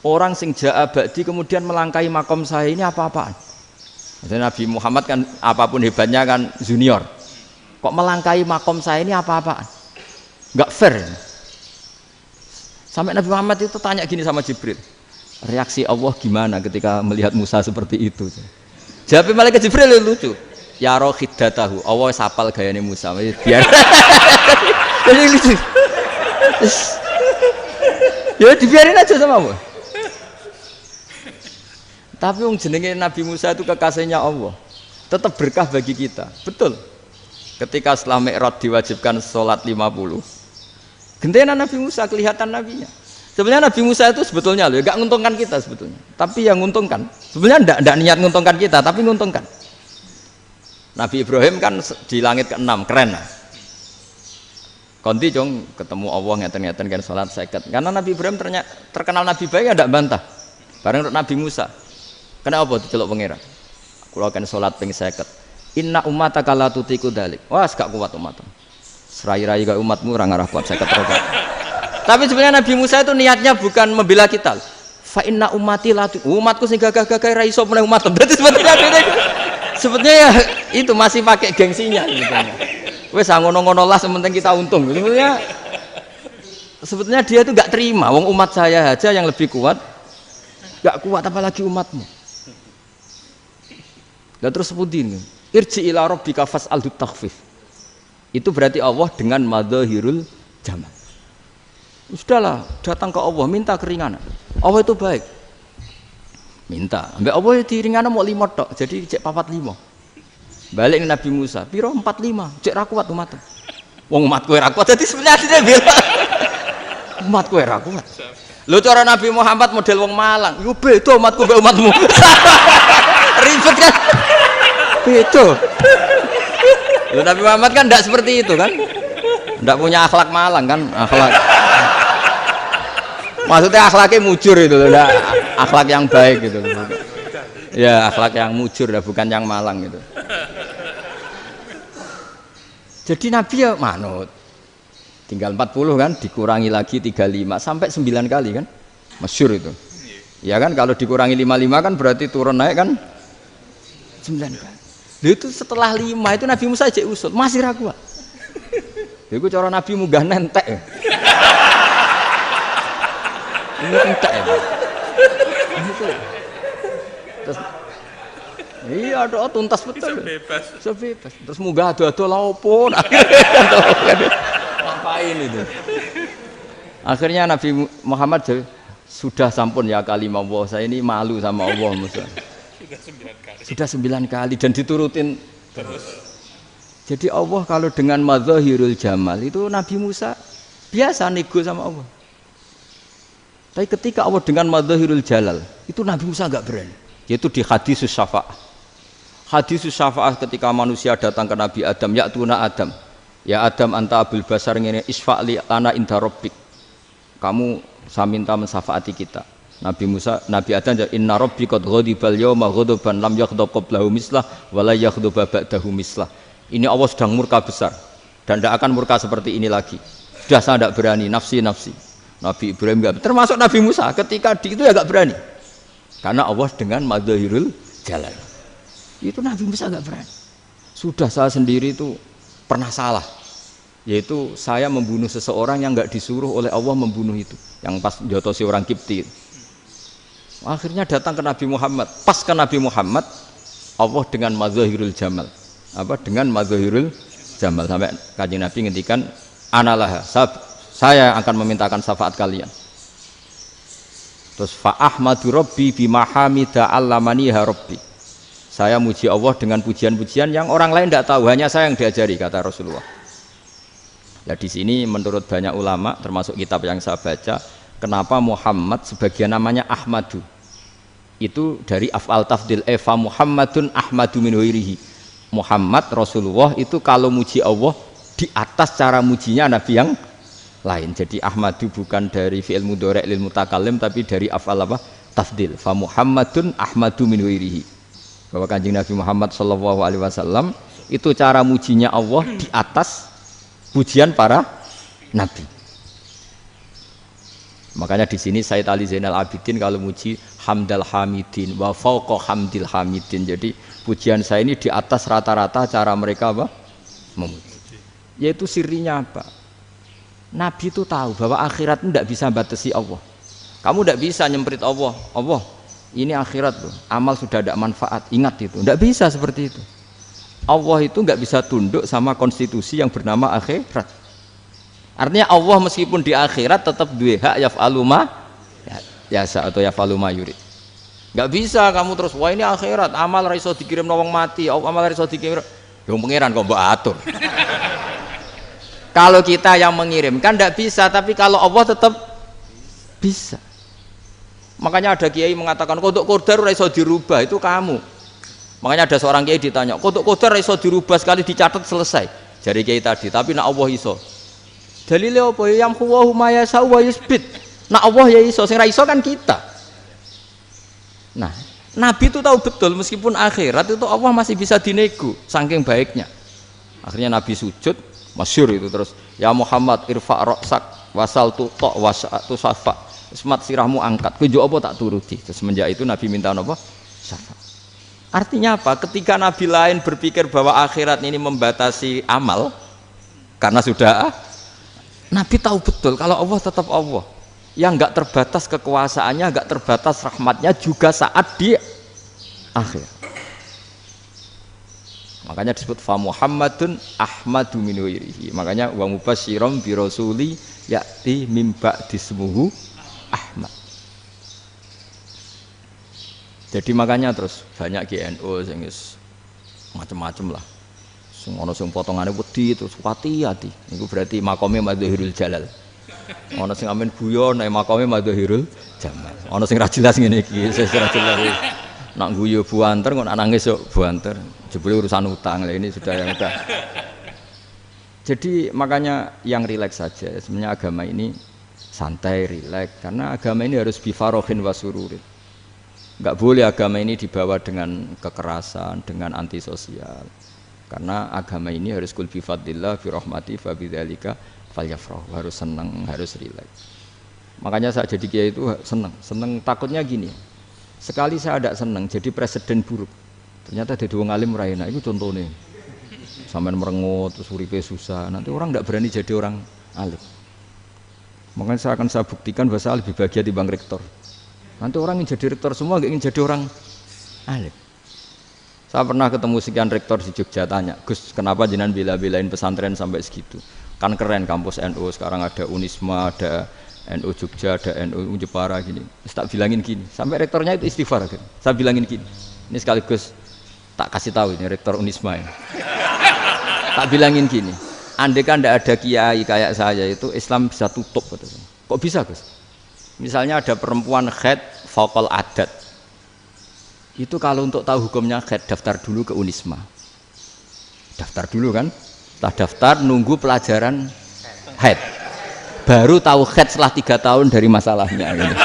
Orang sing ja'a ba'di kemudian melangkahi makom saya ini apa-apaan? Jadi Nabi Muhammad kan apapun hebatnya kan junior. Kok melangkahi makom saya ini apa-apaan? Enggak fair. Sampai Nabi Muhammad itu tanya gini sama Jibril. Reaksi Allah gimana ketika melihat Musa seperti itu? Jawab malaikat Jibril lucu. Ya roh hiddatahu. Allah sapal gayane Musa. Biar. Jadi lucu. Ya dibiarin aja sama Allah. Tapi wong jenenge Nabi Musa itu kekasihnya Allah. Tetap berkah bagi kita. Betul. Ketika setelah Mi'raj diwajibkan sholat 50. Gentenan Nabi Musa kelihatan nabinya. Sebenarnya Nabi Musa itu sebetulnya loh, enggak nguntungkan kita sebetulnya. Tapi yang nguntungkan. Sebenarnya enggak niat nguntungkan kita, tapi nguntungkan. Nabi Ibrahim kan di langit ke-6, keren lah. Konti jong ketemu Allah ngeten-ngeten kan sholat 50. Karena Nabi Ibrahim terkenal Nabi baik enggak bantah. Bareng Nabi Musa. Kenapa diceluk pangeran? Kula kan salat ping 50. Inna ummataka la tutiku dalik. Wah, gak kuat umatmu. Serai-rai gak umatmu ora ngarah kuat 50 rakaat. Tapi sebenarnya Nabi Musa itu niatnya bukan membela kita. Fa inna ummati la umatku sing gagah-gagah ra iso meneh umat. Berarti sebetulnya ya itu masih pakai gengsinya sebetulnya. Wes ngono-ngono lah sementing kita untung. Sebetulnya dia itu gak terima wong umat saya aja yang lebih kuat. Gak kuat apalagi umatmu. Dan terus sebutin irji ila rabbika fas'alhu takhfif. Itu berarti Allah dengan madzahirul jamal. Sudahlah, datang ke Allah minta keringanan. Allah itu baik. Minta. Ambek Allah diringana mau 5 tok, jadi cek 45. Balik ke Nabi Musa, piro 45, cek ra kuat umatku. Wong umatku ra kuat, jadi sebenarnya dia bilang umatku ra kuat. Lho cara Nabi Muhammad model wong Malang, yo beda umatku mbek umatmu. Ribet kan? Beda. Lho Nabi Muhammad kan enggak seperti itu kan? Enggak punya akhlak Malang kan? Akhlak. Maksudnya akhlaknya mujur itu loh, enggak akhlak yang baik gitu. Ya, akhlak yang mujur lah, bukan yang Malang gitu. Jadi Nabi ya manut. Tinggal 40 kan, dikurangi lagi 35 sampai 9 kali kan? Masyhur itu. Ya kan kalau dikurangi 55 kan berarti turun naik kan 9 kali. Itu setelah 5 itu Nabi Musa aja usul, masih ragu. Itu cara Nabi munggah nentek. Ini entek ya. Terus iya doa tuntas betul. Sebebas. Terus munggah ado-ado lha opo? Ngapain itu? Akhirnya Nabi Muhammad sudah sampun ya kalimah Allah, saya ini malu sama Allah Musa. Sudah 9 kali dan diturutin terus. Jadi Allah kalau dengan madzahirul jamal itu Nabi Musa biasa nego sama Allah. Tapi ketika Allah dengan madzahirul jalal itu Nabi Musa enggak berani. Yaitu di hadisus syafa'ah. Hadisus syafa'ah ketika manusia datang ke Nabi Adam, ya tuna Adam. Ya Adam anta abul basar ngene isfa'li lana inda rabbik. Kamu saya minta mensafaati kita. Nabi Musa, Nabi Adam inna rabbi qad ghadibal yawma ghadaban lam yaghdab qablahu mislah wa la yaghdab ba'dahu mislah. Ini Allah sedang murka besar dan tidak akan murka seperti ini lagi. Sudah saya tidak berani, nafsi. Nabi Ibrahim enggak, termasuk Nabi Musa ketika itu ya enggak berani. Karena Allah dengan madzahirul jalal. Itu Nabi Musa enggak berani. Sudah saya sendiri itu pernah salah. Yaitu saya membunuh seseorang yang enggak disuruh oleh Allah membunuh itu. Yang pas jotosi orang Kipti. Akhirnya datang ke Nabi Muhammad. Pas ke Nabi Muhammad, Allah dengan madzahirul jamal. Apa dengan madzahirul jamal sampai Kanjeng Nabi ngendikan analah saya akan memintakan syafaat kalian. Terus fa ahmadu rabbi bima hamida allamaniha rabbi. Saya muji Allah dengan pujian-pujian yang orang lain tidak tahu, hanya saya yang diajari, kata Rasulullah. Nah di sini menurut banyak ulama termasuk kitab yang saya baca, kenapa Muhammad sebagian namanya Ahmadu? Itu dari af'al tafdil fa Muhammadun Ahmadu min ghairihi. Muhammad Rasulullah itu kalau muji Allah di atas cara mujinya nabi yang lain. Jadi Ahmadu bukan dari fi'il mudhari' lil mutakallim tapi dari af'al apa? Tafdil. Fa Muhammadun Ahmadu min ghairihi. Bahwa Kanjeng Nabi Muhammad sallallahu alaihi wasallam itu cara mujinya Allah di atas pujian para nabi. Makanya di sini Sayyid Ali Zainal Abidin kalau muji hamdal hamidin wa fauqa hamdil hamidin. Jadi pujian saya ini di atas rata-rata cara mereka apa? Memuji. Yaitu sirinya apa? Nabi itu tahu bahwa akhirat itu tidak bisa batasi Allah. Kamu tidak bisa nyemprit Allah. Allah, ini akhirat loh. Amal sudah ada manfaat. Ingat itu. Tidak bisa seperti itu. Allah itu nggak bisa tunduk sama konstitusi yang bernama akhirat. Artinya Allah meskipun di akhirat tetap duwe hak yaf'alu ma yasa atau yaf'alu ma yurid. Nggak bisa kamu terus wah ini akhirat amal ra iso dikirim wong mati, amal ra iso dikirim. Yo pangeran kok mbok atur. Kalau kita yang mengirimkan tidak bisa, tapi kalau Allah tetap bisa. Makanya ada kiai mengatakan kodok qadar ora iso dirubah, itu kamu. Makanya ada seorang kiai ditanya, kodok qadar ora iso dirubah sekali dicatat selesai. Jari kiai tadi, tapi nak Allah iso. Dalile apa ya yamhu ma yasha wa yusbit. Nak Allah ya iso, sing ra iso kan kita. Nah, Nabi itu tahu betul meskipun akhirat itu Allah masih bisa dinego saking baiknya. Akhirnya Nabi sujud, masyhur itu terus, ya Muhammad irfa' ra'sak wasal tu ta wasatu safa. Semat sirahmu angkat, kejo apa tak turuti. Semenjak itu Nabi minta apa? Syafaat. Artinya apa? Ketika Nabi lain berpikir bahwa akhirat ini membatasi amal, karena sudah Nabi tahu betul kalau Allah tetap Allah, yang nggak terbatas kekuasaannya, nggak terbatas rahmatnya juga saat di akhir. Makanya disebut fa Muhammadun Ahmadu min ghairihi. Makanya wa mubasyiran bi rasuli ya'ti mim ba'di ismuhu Ahmad. Jadi makanya terus banyak GNU sing macam-macam lah. Sing ana sing potongane wedi terus hati-hati. Niku berarti makome Madhahirul Jalal. Ana sing amen guyon nek makome Madhahirul Jamal. Ana sing ra jelas ngene iki, sing ra jelas. Nak guyu buanter kok nak nangis yo buanter. Jebule urusan utang lah ini sudah yang udah. Jadi makanya yang rileks saja. Sebenarnya agama ini santai, rileks karena agama ini harus bifarohin wasururin. Enggak boleh agama ini dibawa dengan kekerasan, dengan antisosial. Karena agama ini harus kul bi fadlillah bi rahmati fa bidzalika falyafrahu, harus senang, harus rileks. Makanya saya jadi kiai itu senang takutnya gini. Sekali saya tidak senang jadi presiden buruk. Ternyata jadi wong alim ra enak, itu contohnya. Sampean merengut terus uripe susah, nanti orang tidak berani jadi orang alim. Makanya saya buktikan bahwa saya lebih bahagia dibanding rektor. Nanti orang ingin jadi rektor semua, nggak ingin jadi orang alim. Saya pernah ketemu sekian rektor di Jogja, tanya, Gus, kenapa jenengan bela-belain pesantren sampai segitu? Kan keren kampus NU, sekarang ada Unisma, ada NU Jogja, ada NU Jepara gini. Tak bilangin gini, sampai rektornya itu istighfar. Gitu. Saya bilangin gini, ini sekaligus tak kasih tahu ini rektor Unisma ini. Tak bilangin gini, andai kan tidak ada kiai kayak saya itu Islam bisa tutup. Kok bisa Gus? Misalnya ada perempuan haid faqal adat, itu kalau untuk tahu hukumnya haid daftar dulu ke Unisma, daftar dulu kan, setelah daftar nunggu pelajaran haid, baru tahu haid setelah 3 tahun dari masalahnya gitu.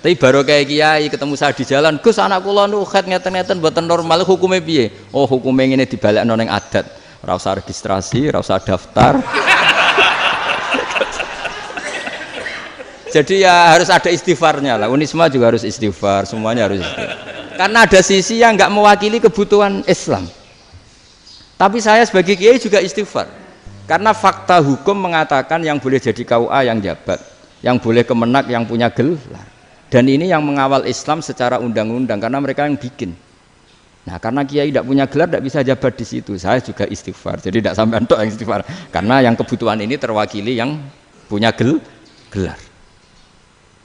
Tapi baru kayak kiai ketemu saya di jalan, Gus anak kula nu haid ngeten-ngeten mboten normal, hukumnya piye? Oh hukumnya ngene dibalekno ning adat, ora usah registrasi, ora usah daftar. Jadi ya harus ada istighfarnya lah. Unisma juga harus istighfar, semuanya harus istighfar. Karena ada sisi yang nggak mewakili kebutuhan Islam. Tapi saya sebagai kiai juga istighfar. Karena fakta hukum mengatakan yang boleh jadi KUA yang jabat, yang boleh kemenak yang punya gelar. Dan ini yang mengawal Islam secara undang-undang karena mereka yang bikin. Nah, karena kiai tidak punya gelar tidak bisa jabat di situ. Saya juga istighfar. Jadi tidak sampai entok yang istighfar. Karena yang kebutuhan ini terwakili yang punya gelar.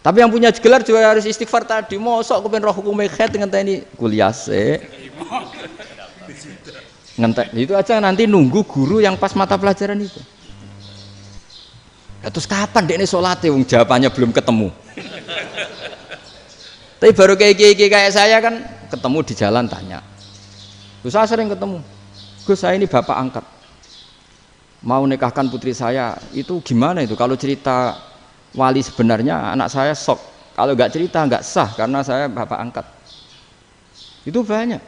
Tapi yang punya gelar juga harus istighfar tadi. Mosok kepen roh hukum haid ngenteni kuliah se. Ngentek itu aja nanti nunggu guru yang pas mata pelajaran itu. Terus kapan dekne salate wong jawabannya belum ketemu. Tapi baru kayak saya kan ketemu di jalan tanya. Gus saya sering ketemu. Gus saya ini bapak angkat. Mau nikahkan putri saya, itu gimana itu kalau cerita wali sebenarnya anak saya sok, kalau nggak cerita nggak sah karena saya bapak angkat. Itu banyak.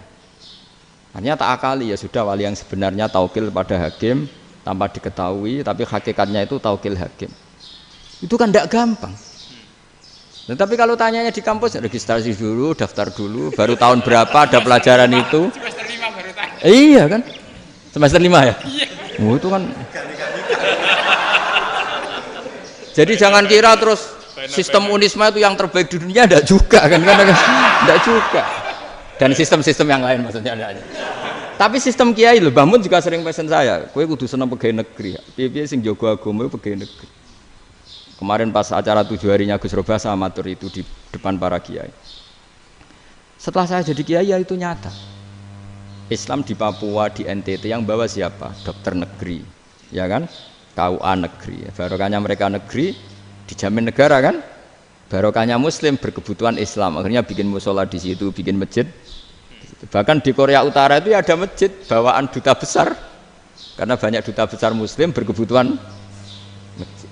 Hanya tak akali ya sudah wali yang sebenarnya taukil pada hakim tanpa diketahui, tapi hakikatnya itu taukil hakim. Itu kan tidak gampang. Nah, tapi kalau tanyanya di kampus registrasi dulu, daftar dulu, baru tahun berapa ada pelajaran itu? Semester 5 baru tanya. Iya kan? Semester 5 ya? Iya. Oh, itu kan. Jadi jangan kira terus sistem Unisma itu yang terbaik di dunia, enggak juga kan? Enggak juga. Dan sistem-sistem yang lain maksudnya ada. Tapi sistem kiai lho, Mbah Mun juga sering pesen saya, kowe kudu seneng pegawai negeri. Piye-piye sing jaga agama pegawai negeri. Kemarin pas acara 7 harinya Gus Robah saya matur itu di depan para kiai. Setelah saya jadi kiai ya itu nyata. Islam di Papua, di NTT yang bawa siapa? Dokter negeri, ya kan? KUA negeri. Barokahnya mereka negeri dijamin negara kan? Barokahnya Muslim berkebutuhan Islam. Akhirnya bikin musola di situ, bikin masjid. Bahkan di Korea Utara itu ada masjid bawaan duta besar, karena banyak duta besar Muslim berkebutuhan masjid.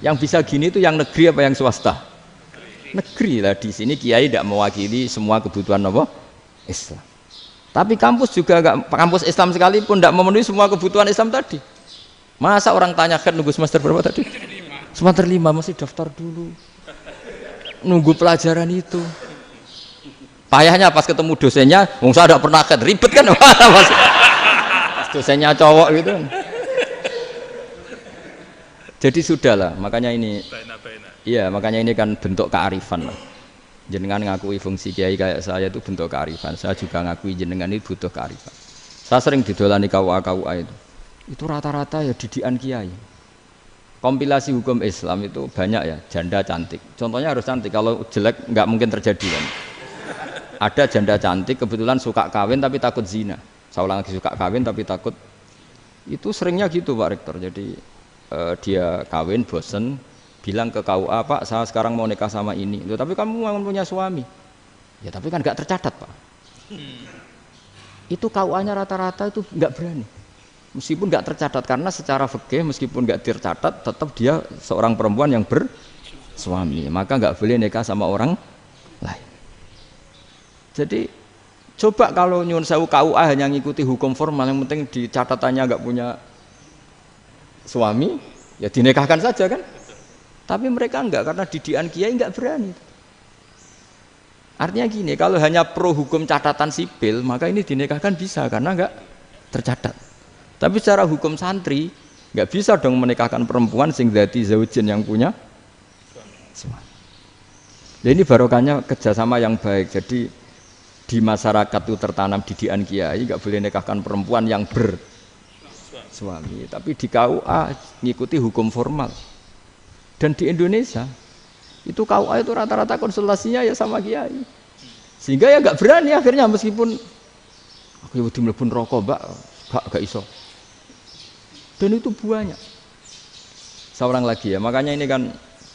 Yang bisa gini itu yang negeri apa yang swasta? Negeri lah. Di sini kiai tidak mewakili semua kebutuhan apa? Islam. Tapi kampus juga enggak, kampus Islam sekalipun tidak memenuhi semua kebutuhan Islam tadi. Masa orang tanyakan nunggu semester berapa tadi? Semester 5 masih daftar dulu. Nunggu pelajaran itu. Payahnya pas ketemu dosennya, wong saya tidak pernah ribet kan? Dosennya cowok gitu. Jadi sudahlah, makanya ini. Iya, makanya ini kan bentuk kearifan lah. Jenengan ngakui fungsi kiai kayak saya itu bentuk kearifan. Saya juga ngakui jenengan itu butuh kearifan. Saya sering didolani KUA itu. Itu rata-rata ya didikan kiai. Kompilasi hukum Islam itu banyak ya, janda cantik. Contohnya harus cantik, kalau jelek nggak mungkin terjadi kan. Ada janda cantik kebetulan suka kawin tapi takut zina. Saya ulang lagi, suka kawin tapi takut. Itu seringnya gitu Pak Rektor. Jadi dia kawin bosen, bilang ke KUA, Pak saya sekarang mau nikah sama ini. Loh, tapi kamu mau punya suami. Ya tapi kan nggak tercatat Pak. Itu KUA-nya rata-rata itu nggak berani. Meskipun nggak tercatat, karena secara fikih meskipun nggak tercatat tetap dia seorang perempuan yang bersuami, maka nggak boleh nikah sama orang lain. Jadi coba kalau nyun sewu KUA hanya ngikuti hukum formal, yang penting di catatannya nggak punya suami, ya dinikahkan saja kan. Tapi mereka enggak, karena didikan kiai nggak berani. Artinya gini, kalau hanya pro hukum catatan sipil, maka ini dinikahkan bisa karena nggak tercatat. Tapi secara hukum santri nggak bisa dong menikahkan perempuan sing dzati zaujin yang punya suami. Jadi ini barokahnya kerjasama yang baik. Jadi di masyarakat itu tertanam didikan kiai, nggak boleh nikahkan perempuan yang bersuami. Tapi di KUA ngikuti hukum formal. Dan di Indonesia itu KUA itu rata-rata konsultasinya ya sama kiai. Sehingga ya nggak berani akhirnya, meskipun aku udah mlebu rokok mbak, gak iso. Dan itu banyak. Seorang lagi ya, makanya ini kan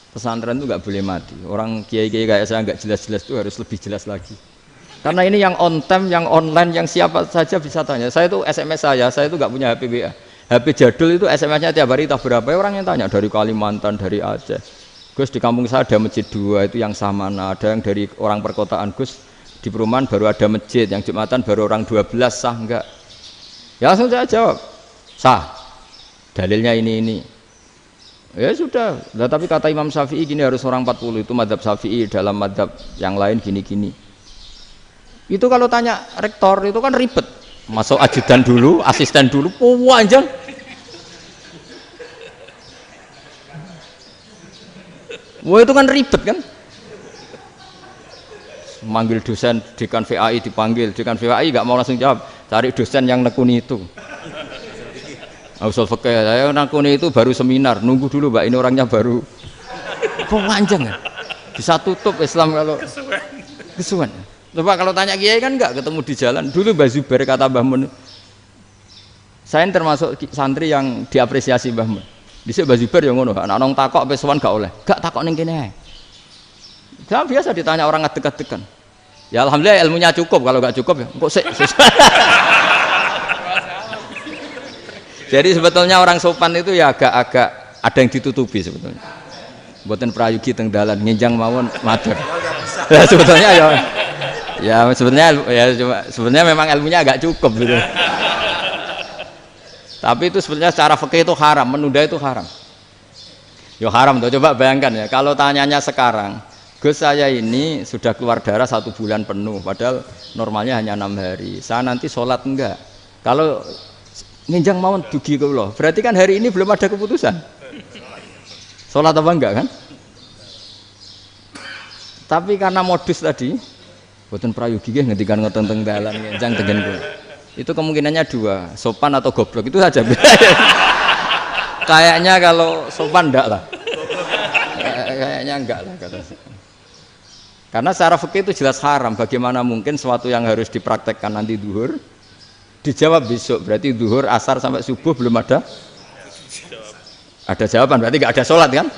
pesantren itu nggak boleh mati. Orang kiai-kiai kayak saya nggak jelas-jelas itu harus lebih jelas lagi. Karena ini yang on time, yang online, yang siapa saja bisa tanya. Saya itu SMS saya itu nggak punya HP WA. HP jadul itu SMS-nya tiap hari tak berapa, orang yang tanya dari Kalimantan, dari Aceh. Gus di kampung saya ada masjid 2 itu yang Samana, ada yang dari orang perkotaan. Gus di perumahan baru ada masjid, yang Jumatan baru orang 12, sah enggak? Ya langsung saya jawab, sah. Dalilnya ini. Ya sudah. Nah, tapi kata Imam Syafi'i gini harus orang 40, itu madzhab Syafi'i, dalam madzhab yang lain gini-gini. Itu kalau tanya rektor itu kan ribet, masuk ajudan dulu, asisten dulu, panjang. Wah itu kan ribet kan? Manggil dosen dekan VAI dipanggil, dekan VAI nggak mau langsung jawab, cari dosen yang nekuni itu. Usul fikih, saya nekuni itu baru seminar, nunggu dulu mbak, ini orangnya baru. Panjang kan? Bisa tutup Islam kalau kesuwen. Coba kalau tanya kiai kan enggak, ketemu di jalan. Dulu Mbah Zubair kata Mbah Mun, saya termasuk santri yang diapresiasi Mbah Mun. Dhisik Mbah Zubair yang ngono, anak nong takok pesuan gak oleh. Gak takok ning kene ae. Saya biasa ditanya orang ngadeg-adegan. Ya alhamdulillah ilmunya cukup, kalau gak cukup ya kok sik. Jadi sebetulnya orang sopan itu ya agak-agak ada yang ditutupi sebetulnya. Mboten prayogi teng dalan nginjang mawon matur. Lah sebetulnya ya sebenarnya memang ilmunya agak cukup gitu. Tapi itu sebenarnya secara fikih itu haram, menunda itu haram. Ya haram tuh, coba bayangkan ya, kalau tanyanya sekarang, Gus saya ini sudah keluar darah 1 bulan penuh, padahal normalnya hanya 6 hari. Saya nanti sholat enggak? Kalau nginjang mawon dugi kula, berarti kan hari ini belum ada keputusan. Sholat apa enggak kan? Tapi karena modus tadi, boten prayogi nggih ngendikan ngoten teng dalan nginjang tengen kula. Itu kemungkinannya 2, sopan atau goblok itu saja. Kayaknya kalau sopan enggak lah. Kayaknya enggak lah kata saya. Karena secara fikih itu jelas haram. Bagaimana mungkin sesuatu yang harus dipraktekkan nanti duhur dijawab besok, berarti duhur, asar sampai subuh belum ada jawaban, berarti nggak ada sholat kan?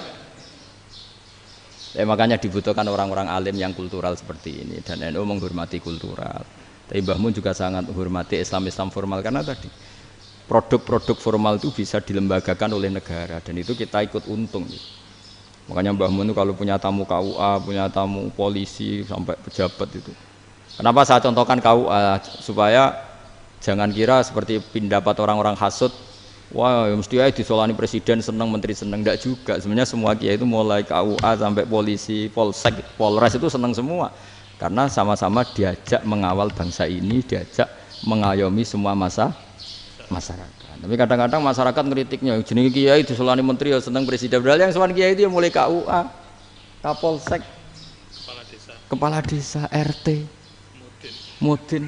Ya, makanya dibutuhkan orang-orang alim yang kultural seperti ini, dan NU menghormati kultural. Tapi Mbah Mun juga sangat menghormati Islam formal, karena tadi produk-produk formal itu bisa dilembagakan oleh negara, dan itu kita ikut untung. Makanya Mbah Mun itu kalau punya tamu KUA, punya tamu polisi sampai pejabat itu. Kenapa saya contohkan KUA? Supaya jangan kira seperti pendapat orang-orang hasud, wah ya mesti aja disolani presiden seneng, menteri seneng. Enggak juga. Sebenarnya semua kiai itu mulai KUA sampai polisi, polsek, polres itu seneng semua. Karena sama-sama diajak mengawal bangsa ini, diajak mengayomi semua masyarakat. Tapi kadang-kadang masyarakat ngeritiknya, jenenge kiai disolani menteri ya seneng presiden. Padahal yang sowan kiai itu ya mulai KUA, Kapolsek, kepala desa, RT, Mudin.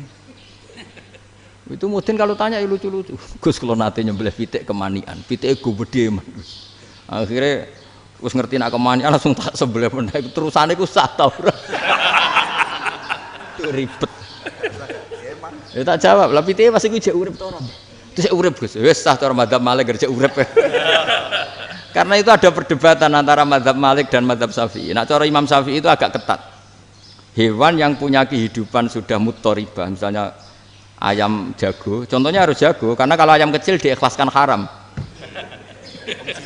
Itu Mudin kalau tanya ya lucu-lucu. Gus kalau nate nyembelih pitik kemanian, pitike gede man. Akhirnya wis ngerti nak kemanian langsung tak sebelah meneh. Terusane ku sah ta ora. Ribet. Ya tak jawab, lah pitike masih ku jek urip to ora? Terus urip Gus. Wis sah cara mazhab Malik kerja urip. Karena itu ada perdebatan antara mazhab Malik dan mazhab Syafi'i. Nah, cara Imam Syafi'i itu agak ketat. Hewan yang punya kehidupan sudah mutharibah, misalnya ayam jago, contohnya harus jago, karena kalau ayam kecil diikhlaskan haram.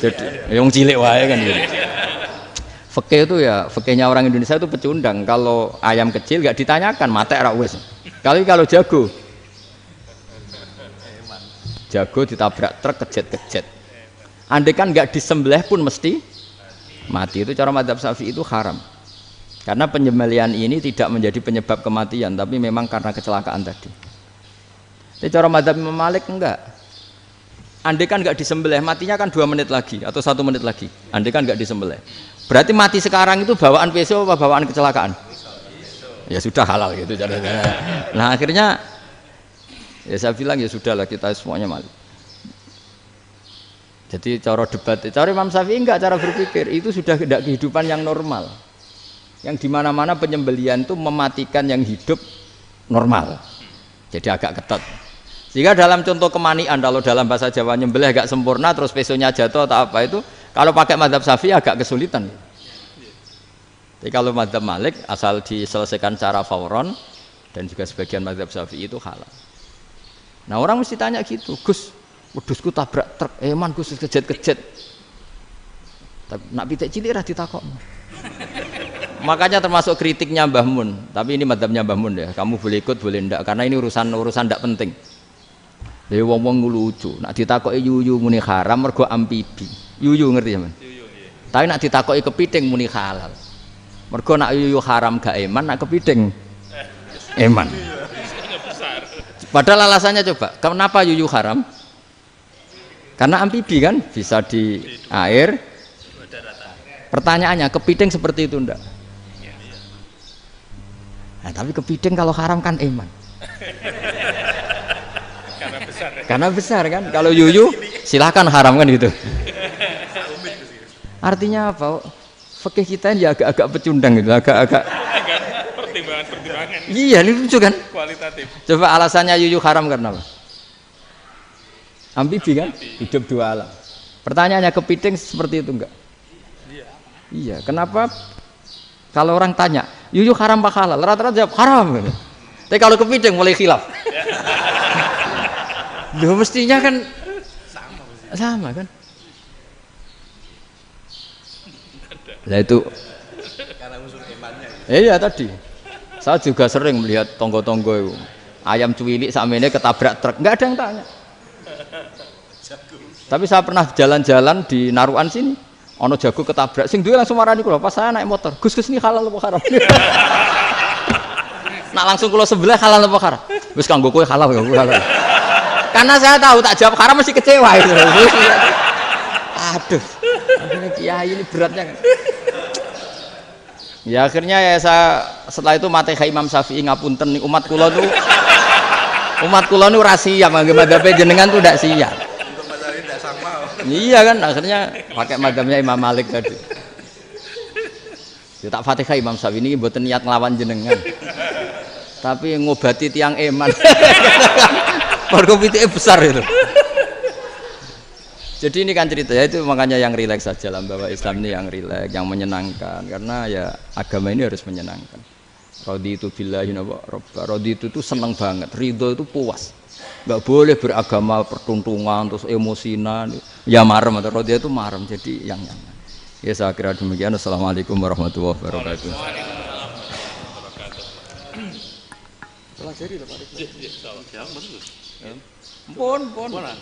Jadi yang cilik wae kan gitu. Fikih itu ya, fikihnya orang Indonesia itu pecundang. Kalau ayam kecil nggak ditanyakan, mate ra wis. Kalau jago ditabrak truk kejet. Andai kan nggak disembelih pun mesti mati. Itu cara mazhab Syafi'i itu haram. Karena penyembelihan ini tidak menjadi penyebab kematian, tapi memang karena kecelakaan tadi. Tapi cara mazhab Imam Malik enggak. Andai kan nggak disembelih, matinya kan 2 menit lagi atau 1 menit lagi. Andai kan nggak disembelih, berarti mati sekarang itu bawaan peso apa bawaan kecelakaan? Ya sudah halal gitu caranya. Nah akhirnya ya saya bilang ya sudahlah kita semuanya mati. Jadi cara debat, cara Imam Syafi'i enggak, cara berpikir itu sudah tidak kehidupan yang normal. Yang dimana-mana penyembelihan itu mematikan yang hidup normal. Jadi agak ketat. Jika dalam contoh kemanian, kalau dalam bahasa Jawa nyembelih agak sempurna terus pesonya jatuh atau apa itu, kalau pakai mazhab Syafi'i agak kesulitan. Jadi kalau mazhab Malik asal diselesaikan secara fauron, dan juga sebagian mazhab Syafi'i itu halal. Nah orang mesti tanya gitu, Gus, wedhusku tabrak truk, man Gus kejet. Nak pitik cilik ra ditakokno. Makanya termasuk kritiknya Mbah Mun, tapi ini mazhabnya Mbah Mun ya. Kamu boleh ikut boleh ndak, karena ini urusan ndak penting. Lha wong-wong lucu, nak ditakoki yuyu muni haram mergo amfibi. Yuyu ngerti sampean? Yuyu nggih. Tapi nak ditakoki kepiting muni halal. Mergo nak yuyu haram gak eman, nak kepiting eman. Padahal alasannya coba, kenapa yuyu haram? Karena amfibi kan, bisa di air. Pertanyaannya, kepiting seperti itu ndak? Nah, tapi kepiting kalau haram kan eman. Karena besar kan. Kalau yuyu silahkan haram kan gitu. Artinya apa? Fikih kita ya agak-agak pecundang gitu, agak-agak pertimbangan. Iya, ini lucu kan? Kualitatif. Coba alasannya yuyu haram karena apa? Amfibi kan? Hidup 2 alam. Pertanyaannya kepiting seperti itu enggak? Iya. Kenapa? Kalau orang tanya, yuyu haram apa halal? Rata-rata jawab haram. Tapi kalau kepiting mulai khilaf. Loh mestinya kan sama kan? Lah itu karena unsur imannya. Iya tadi. Saya juga sering melihat tonggo-tonggo itu. Ayam cuwilik sakmene ketabrak truk, enggak ada yang tanya. Tapi saya pernah jalan-jalan di Naruan sini. Ono jago ketabrak, sing duwe langsung marani kula pas saya naik motor. Gus ini halal apa haram? Nak langsung kula sebelah halal apa haram? Wis kanggo kowe halal ya halal. Karena saya tahu tak jawab haram mesti kecewa itu. Aduh. Akhirnya kiai ini beratnya kan. Ya akhirnya ya saya setelah itu Fatihah Imam Syafi'i ngapunten nih umat kula nu rahasia madzhab jenengan tuh ndak siap. Iya kan akhirnya pakai madzhabnya Imam Malik tadi. Ya tak Fatihah Imam Syafi'i ini mboten niat nglawan jenengan. Tapi ngobati tiang eman. Mergo pitike besar itu. Jadi ini kan cerita ya itu makanya yang rileks saja lah bahwa Islam ini yang rileks, yang menyenangkan karena ya agama ini harus menyenangkan. Raditu billahi robba. Raditu itu senang banget, ridho itu puas. Enggak boleh beragama pertuntungan terus emosinan. Ya marem atau raditu itu marem jadi yang nyaman. Ya saya kira demikian. Assalamualaikum warahmatullahi wabarakatuh. Pelajari lah Pak. Pun. Alhamdulillah.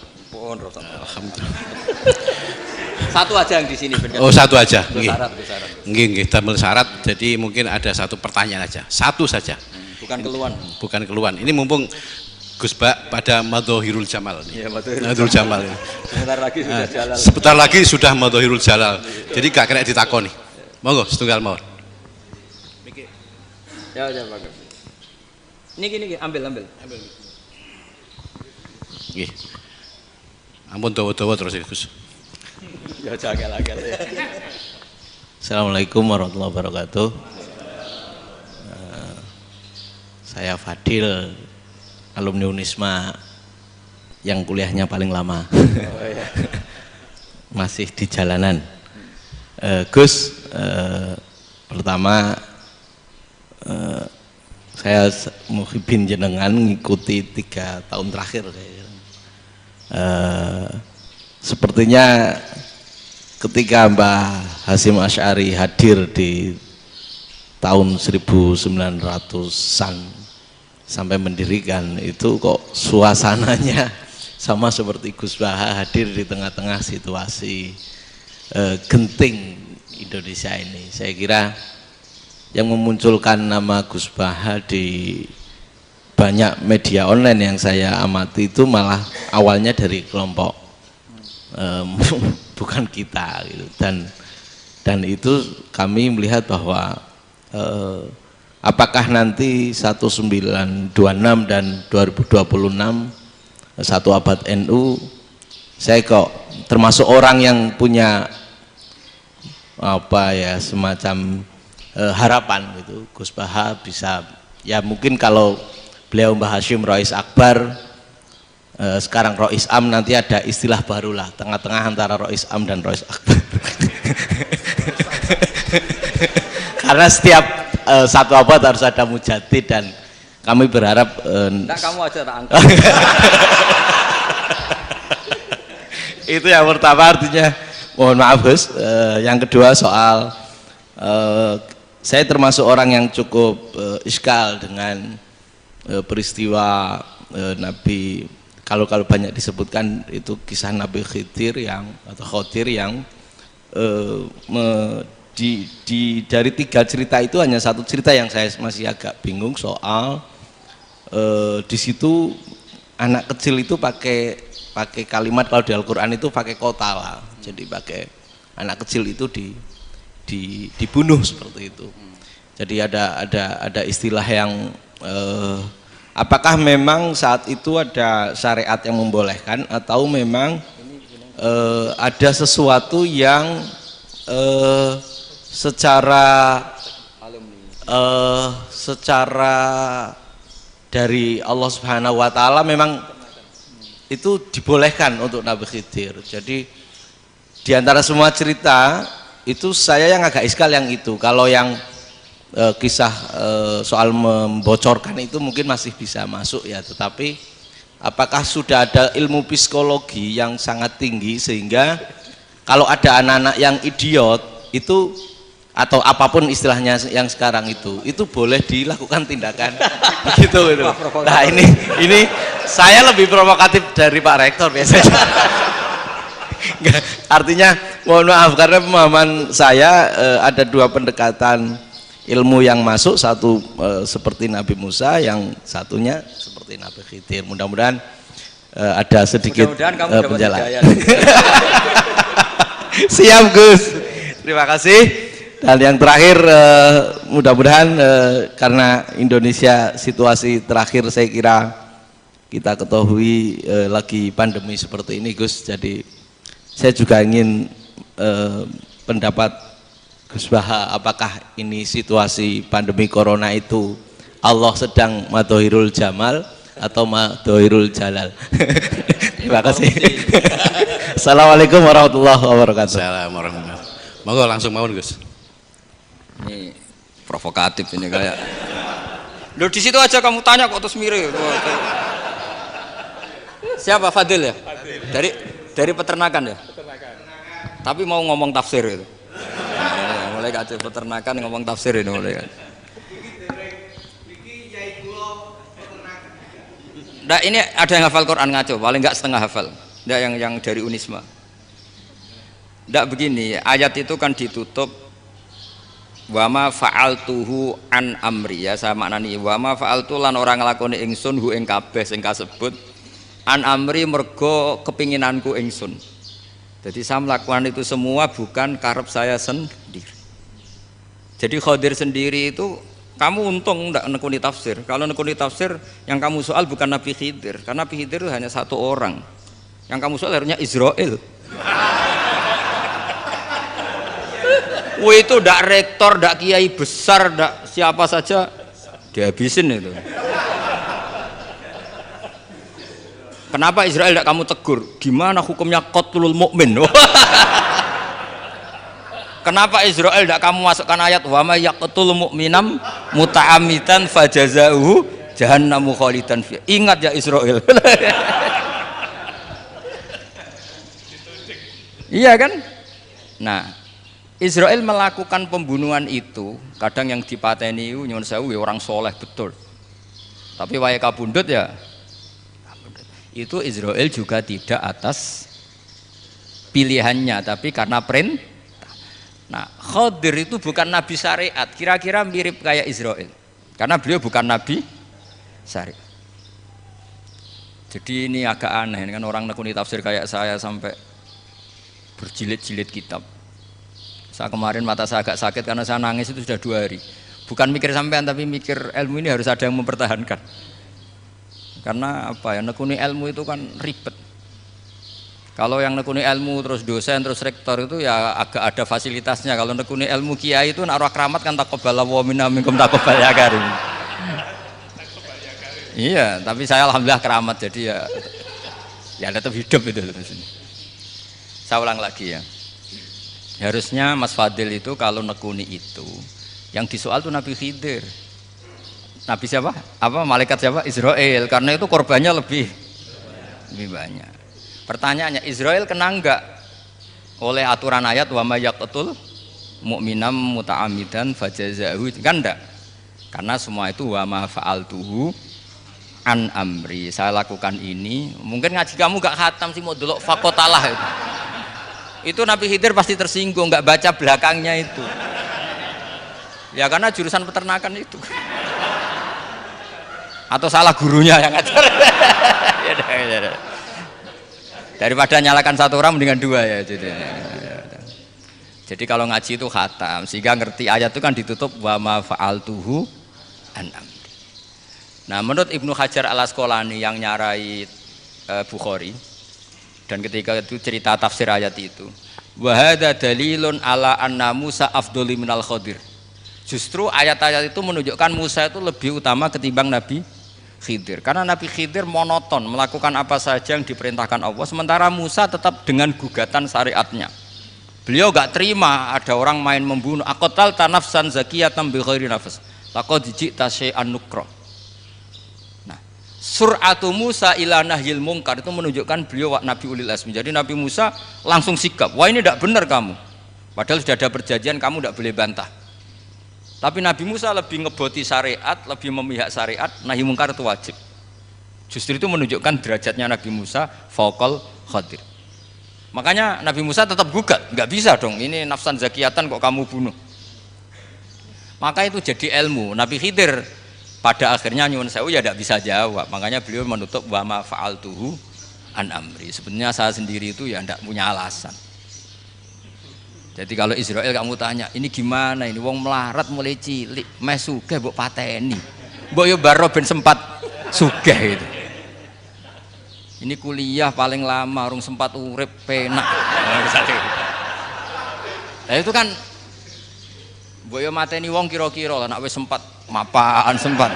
Satu aja yang di sini benar. Oh, satu aja. Nggih. Syarat. Nggih, damel syarat. Jadi mungkin ada satu pertanyaan aja. Satu saja. Bukan keluhan. Bukan keluhan. Ini mumpung Gus Bak pada Madhohirul Jamal nih. Iya, Madhohirul Jamal. Sebentar lagi sudah jalan. Sebentar lagi sudah Madhohirul Jalal. Jadi gak kena ditakoni. Monggo setunggal mawon. Ya, bagus. Ini gini, ambil. Nggih. Ampun dawa-dawa terus ya, Gus. Ya jagal-jagal ya. Assalamualaikum warahmatullahi wabarakatuh. Saya Fadil, alumni Unisma yang kuliahnya paling lama. Oh, iya. Masih di jalanan. Gus, pertama saya muhibin jenengan ngikuti 3 tahun terakhir sepertinya ketika Mbah Hasyim Asy'ari hadir di tahun 1900-an sampai mendirikan itu kok suasananya sama seperti Gus Baha hadir di tengah-tengah situasi genting Indonesia ini. Saya kira yang memunculkan nama Gus Baha di banyak media online yang saya amati itu malah awalnya dari kelompok bukan kita gitu. Dan itu kami melihat bahwa apakah nanti 1926 dan 2026 satu abad NU, saya kok termasuk orang yang punya apa ya semacam harapan gitu Gus Baha bisa ya mungkin kalau beliau Mbah Hasyim Rois Akbar, sekarang Rois Am, nanti ada istilah baru lah tengah-tengah antara Rois Am dan Rois Akbar. Karena setiap satu abad harus ada mujadid dan kami berharap Kamu aja tak angkat. Itu yang pertama, artinya mohon maaf Gus. Yang kedua soal saya termasuk orang yang cukup iskal dengan peristiwa Nabi, kalau banyak disebutkan itu kisah Nabi Khidir Khodir yang dari 3 cerita itu hanya satu cerita yang saya masih agak bingung soal di situ anak kecil itu pakai kalimat, kalau di Al-Quran itu pakai kota lah, jadi pakai anak kecil itu dibunuh seperti itu. Jadi ada istilah yang apakah memang saat itu ada syariat yang membolehkan atau memang ada sesuatu yang secara dari Allah Subhanahu wa taala memang itu dibolehkan untuk Nabi Khidir. Jadi di antara semua cerita itu saya yang agak iskal yang itu. Kalau yang kisah soal membocorkan itu mungkin masih bisa masuk ya, tetapi apakah sudah ada ilmu psikologi yang sangat tinggi sehingga kalau ada anak-anak yang idiot itu atau apapun istilahnya yang sekarang itu boleh dilakukan tindakan begitu itu. Nah ini saya lebih provokatif dari Pak Rektor biasanya. Artinya mohon maaf karena pemahaman saya ada dua pendekatan ilmu yang masuk, satu seperti Nabi Musa, yang satunya seperti Nabi Khidir. Mudah-mudahan ada sedikit penjelasan. Siap Gus, terima kasih. Dan yang terakhir mudah-mudahan karena Indonesia situasi terakhir saya kira kita ketahui lagi pandemi seperti ini Gus, jadi saya juga ingin pendapat Gus Baha, apakah ini situasi pandemi corona itu Allah sedang madhohirul jamal atau madhohirul jalal? Terima kasih. Assalamualaikum warahmatullahi wabarakatuh. Assalamualaikum warahmatullahi wabarakatuh. Monggo langsung mawon Gus. Ini provokatif ini kayak. Loh di situ aja kamu tanya kok terus mirip. Siapa Fadil ya? Dari peternakan ya? Tapi mau ngomong tafsir itu. Mulai kacau peternakan ngomong tafsir ini mulai kan. Nah, ini ada yang hafal Quran ngaco, paling enggak setengah hafal. Enggak yang dari Unisma. Enggak begini, ayat itu kan ditutup wama fa'altuhu an amri, ya saya maknani wama fa'altu lan orang nglakoni ingsun hu ing kabeh sing kasebut an amri mergo kepinginanku ingsun. Jadi saya melakukan itu semua bukan karep saya sendiri. Jadi Khadir sendiri itu kamu untung enggak nekuni tafsir. Kalau nekuni tafsir yang kamu soal bukan Nabi Khidir, karena Nabi Khidir itu hanya satu orang. Yang kamu soal harusnya Israel. Wah itu ndak rektor, ndak kiai besar, ndak siapa saja dihabisin itu. Kenapa Israel ndak kamu tegur? Gimana hukumnya qatlul mukmin? Kenapa Israel ndak kamu masukkan ayat wa may yaqtul mu'minam muta'ammidan fajazauhu jahannamu khalidan fi. Ingat ya Israel. Iya kan? Nah, Israel melakukan pembunuhan itu, kadang yang dipateni nyuwun sewu orang soleh betul. Tapi wae kabundut ya. Itu Israel juga tidak atas pilihannya, tapi karena perintah. Nah, Khadir itu bukan nabi syariat, kira-kira mirip kayak Israel. Karena beliau bukan nabi syariat. Jadi ini agak aneh kan orang nekuni tafsir kayak saya sampai berjilid-jilid kitab. Saya kemarin mata saya agak sakit karena saya nangis itu sudah 2 hari. Bukan mikir sampean tapi mikir ilmu ini harus ada yang mempertahankan. Karena apa ya, nekuni ilmu itu kan ribet. Kalau yang nekuni ilmu terus dosen terus rektor itu ya agak ada fasilitasnya. Kalau nekuni ilmu kiai itu naruh keramat kan taqabbalallahu minna minkum taqabbal ya karim. Iya, tapi saya alhamdulillah keramat jadi ya tetap hidup itu terus. Saya ulang lagi ya. Harusnya Mas Fadil itu kalau nekuni itu yang disoal tuh Nabi Khidir. Nabi siapa? Apa malaikat siapa? Israel. Karena itu korbannya lebih banyak. Pertanyaannya, Israel kena enggak oleh aturan ayat wa may yaqtul mu'minam muta'ammidan fajazaahu? Kan enggak. Karena semua itu wa ma fa'altuhu an amri. Saya lakukan ini. Mungkin ngaji kamu enggak khatam sih mau delok fakotalah itu. Itu Nabi Khidir pasti tersinggung, nggak baca belakangnya itu. Ya karena jurusan peternakan itu. Atau salah gurunya yang ngajar. Daripada nyalakan satu orang mendingan 2 ya. Jadi kalau ngaji itu khatam, sehingga ngerti ayat itu kan ditutup wa ma fa'altuhu an amri. Nah, menurut Ibnu Hajar Al-Asqalani yang nyarai Bukhari, dan ketika itu cerita tafsir ayat itu, wa hadza dalilun ala anna Musa afdhali minal Khadir. Justru ayat-ayat itu menunjukkan Musa itu lebih utama ketimbang Nabi Khidir. Karena Nabi Khidir monoton melakukan apa saja yang diperintahkan Allah, sementara Musa tetap dengan gugatan syariatnya. Beliau enggak terima ada orang main membunuh. Aqtal tanafsan zakiyatan bi ghairi nafs. Laqad ji'ta syai'an nukra. Sur'atu Musa ila nahyil mungkar itu menunjukkan beliau Nabi ulil azmi. Jadi Nabi Musa langsung sikap, wah ini tidak benar kamu. Padahal sudah ada perjanjian, kamu tidak boleh bantah. Tapi Nabi Musa lebih ngeboti syariat, lebih memihak syariat, nahi mungkar itu wajib. Justru itu menunjukkan derajatnya Nabi Musa fauqal Khadir. Makanya Nabi Musa tetap gugat, nggak bisa dong, ini nafsan zakiyatan kok kamu bunuh. Maka itu jadi ilmu. Nabi Khidir pada akhirnya nyuwun sewu ya tidak bisa jawab. Makanya beliau menutup wa ma fa'altuhu an amri. Sebenarnya saya sendiri itu ya tidak punya alasan. Jadi kalau Israel kamu tanya, ini gimana ini wong melarat mulai cilik, meh sugih mbok pateni. Mbok yo baro ben sempat sugih itu. Ini kuliah paling lama urung sempat urip penak. Nah itu kan mbok yo mateni wong kira-kira lah nek wis sempat mapan sempat.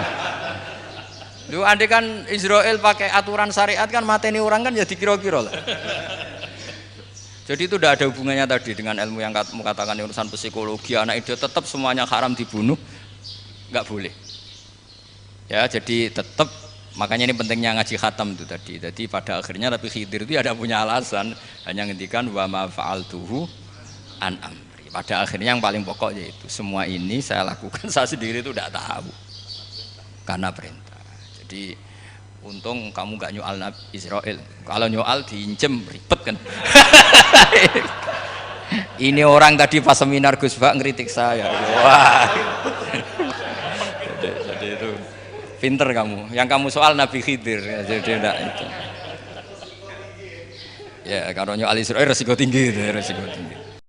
Lu andai kan Israel pakai aturan syariat kan mateni orang kan ya dikira-kira lah. Jadi itu tidak ada hubungannya tadi dengan ilmu yang kamu katakan urusan psikologi anak itu tetap semuanya haram dibunuh, nggak boleh. Ya jadi tetap makanya ini pentingnya ngaji khatam itu tadi. Jadi pada akhirnya Nabi Khidir itu ada punya alasan hanya ngendikan wa ma fa'altuhu an amri. Pada akhirnya yang paling pokok yaitu semua ini saya lakukan saya sendiri itu tidak tahu karena perintah. Jadi untung kamu gak nyoal Israel. Kalau nyoal diinjem ribet kan. Ini orang tadi pas seminar Gus Bak ngeritik saya. Wah. Jadi itu pinter kamu. Yang kamu soal Nabi Khidir. Jadi enggak itu. Ya kalau nyoal Israel resiko tinggi.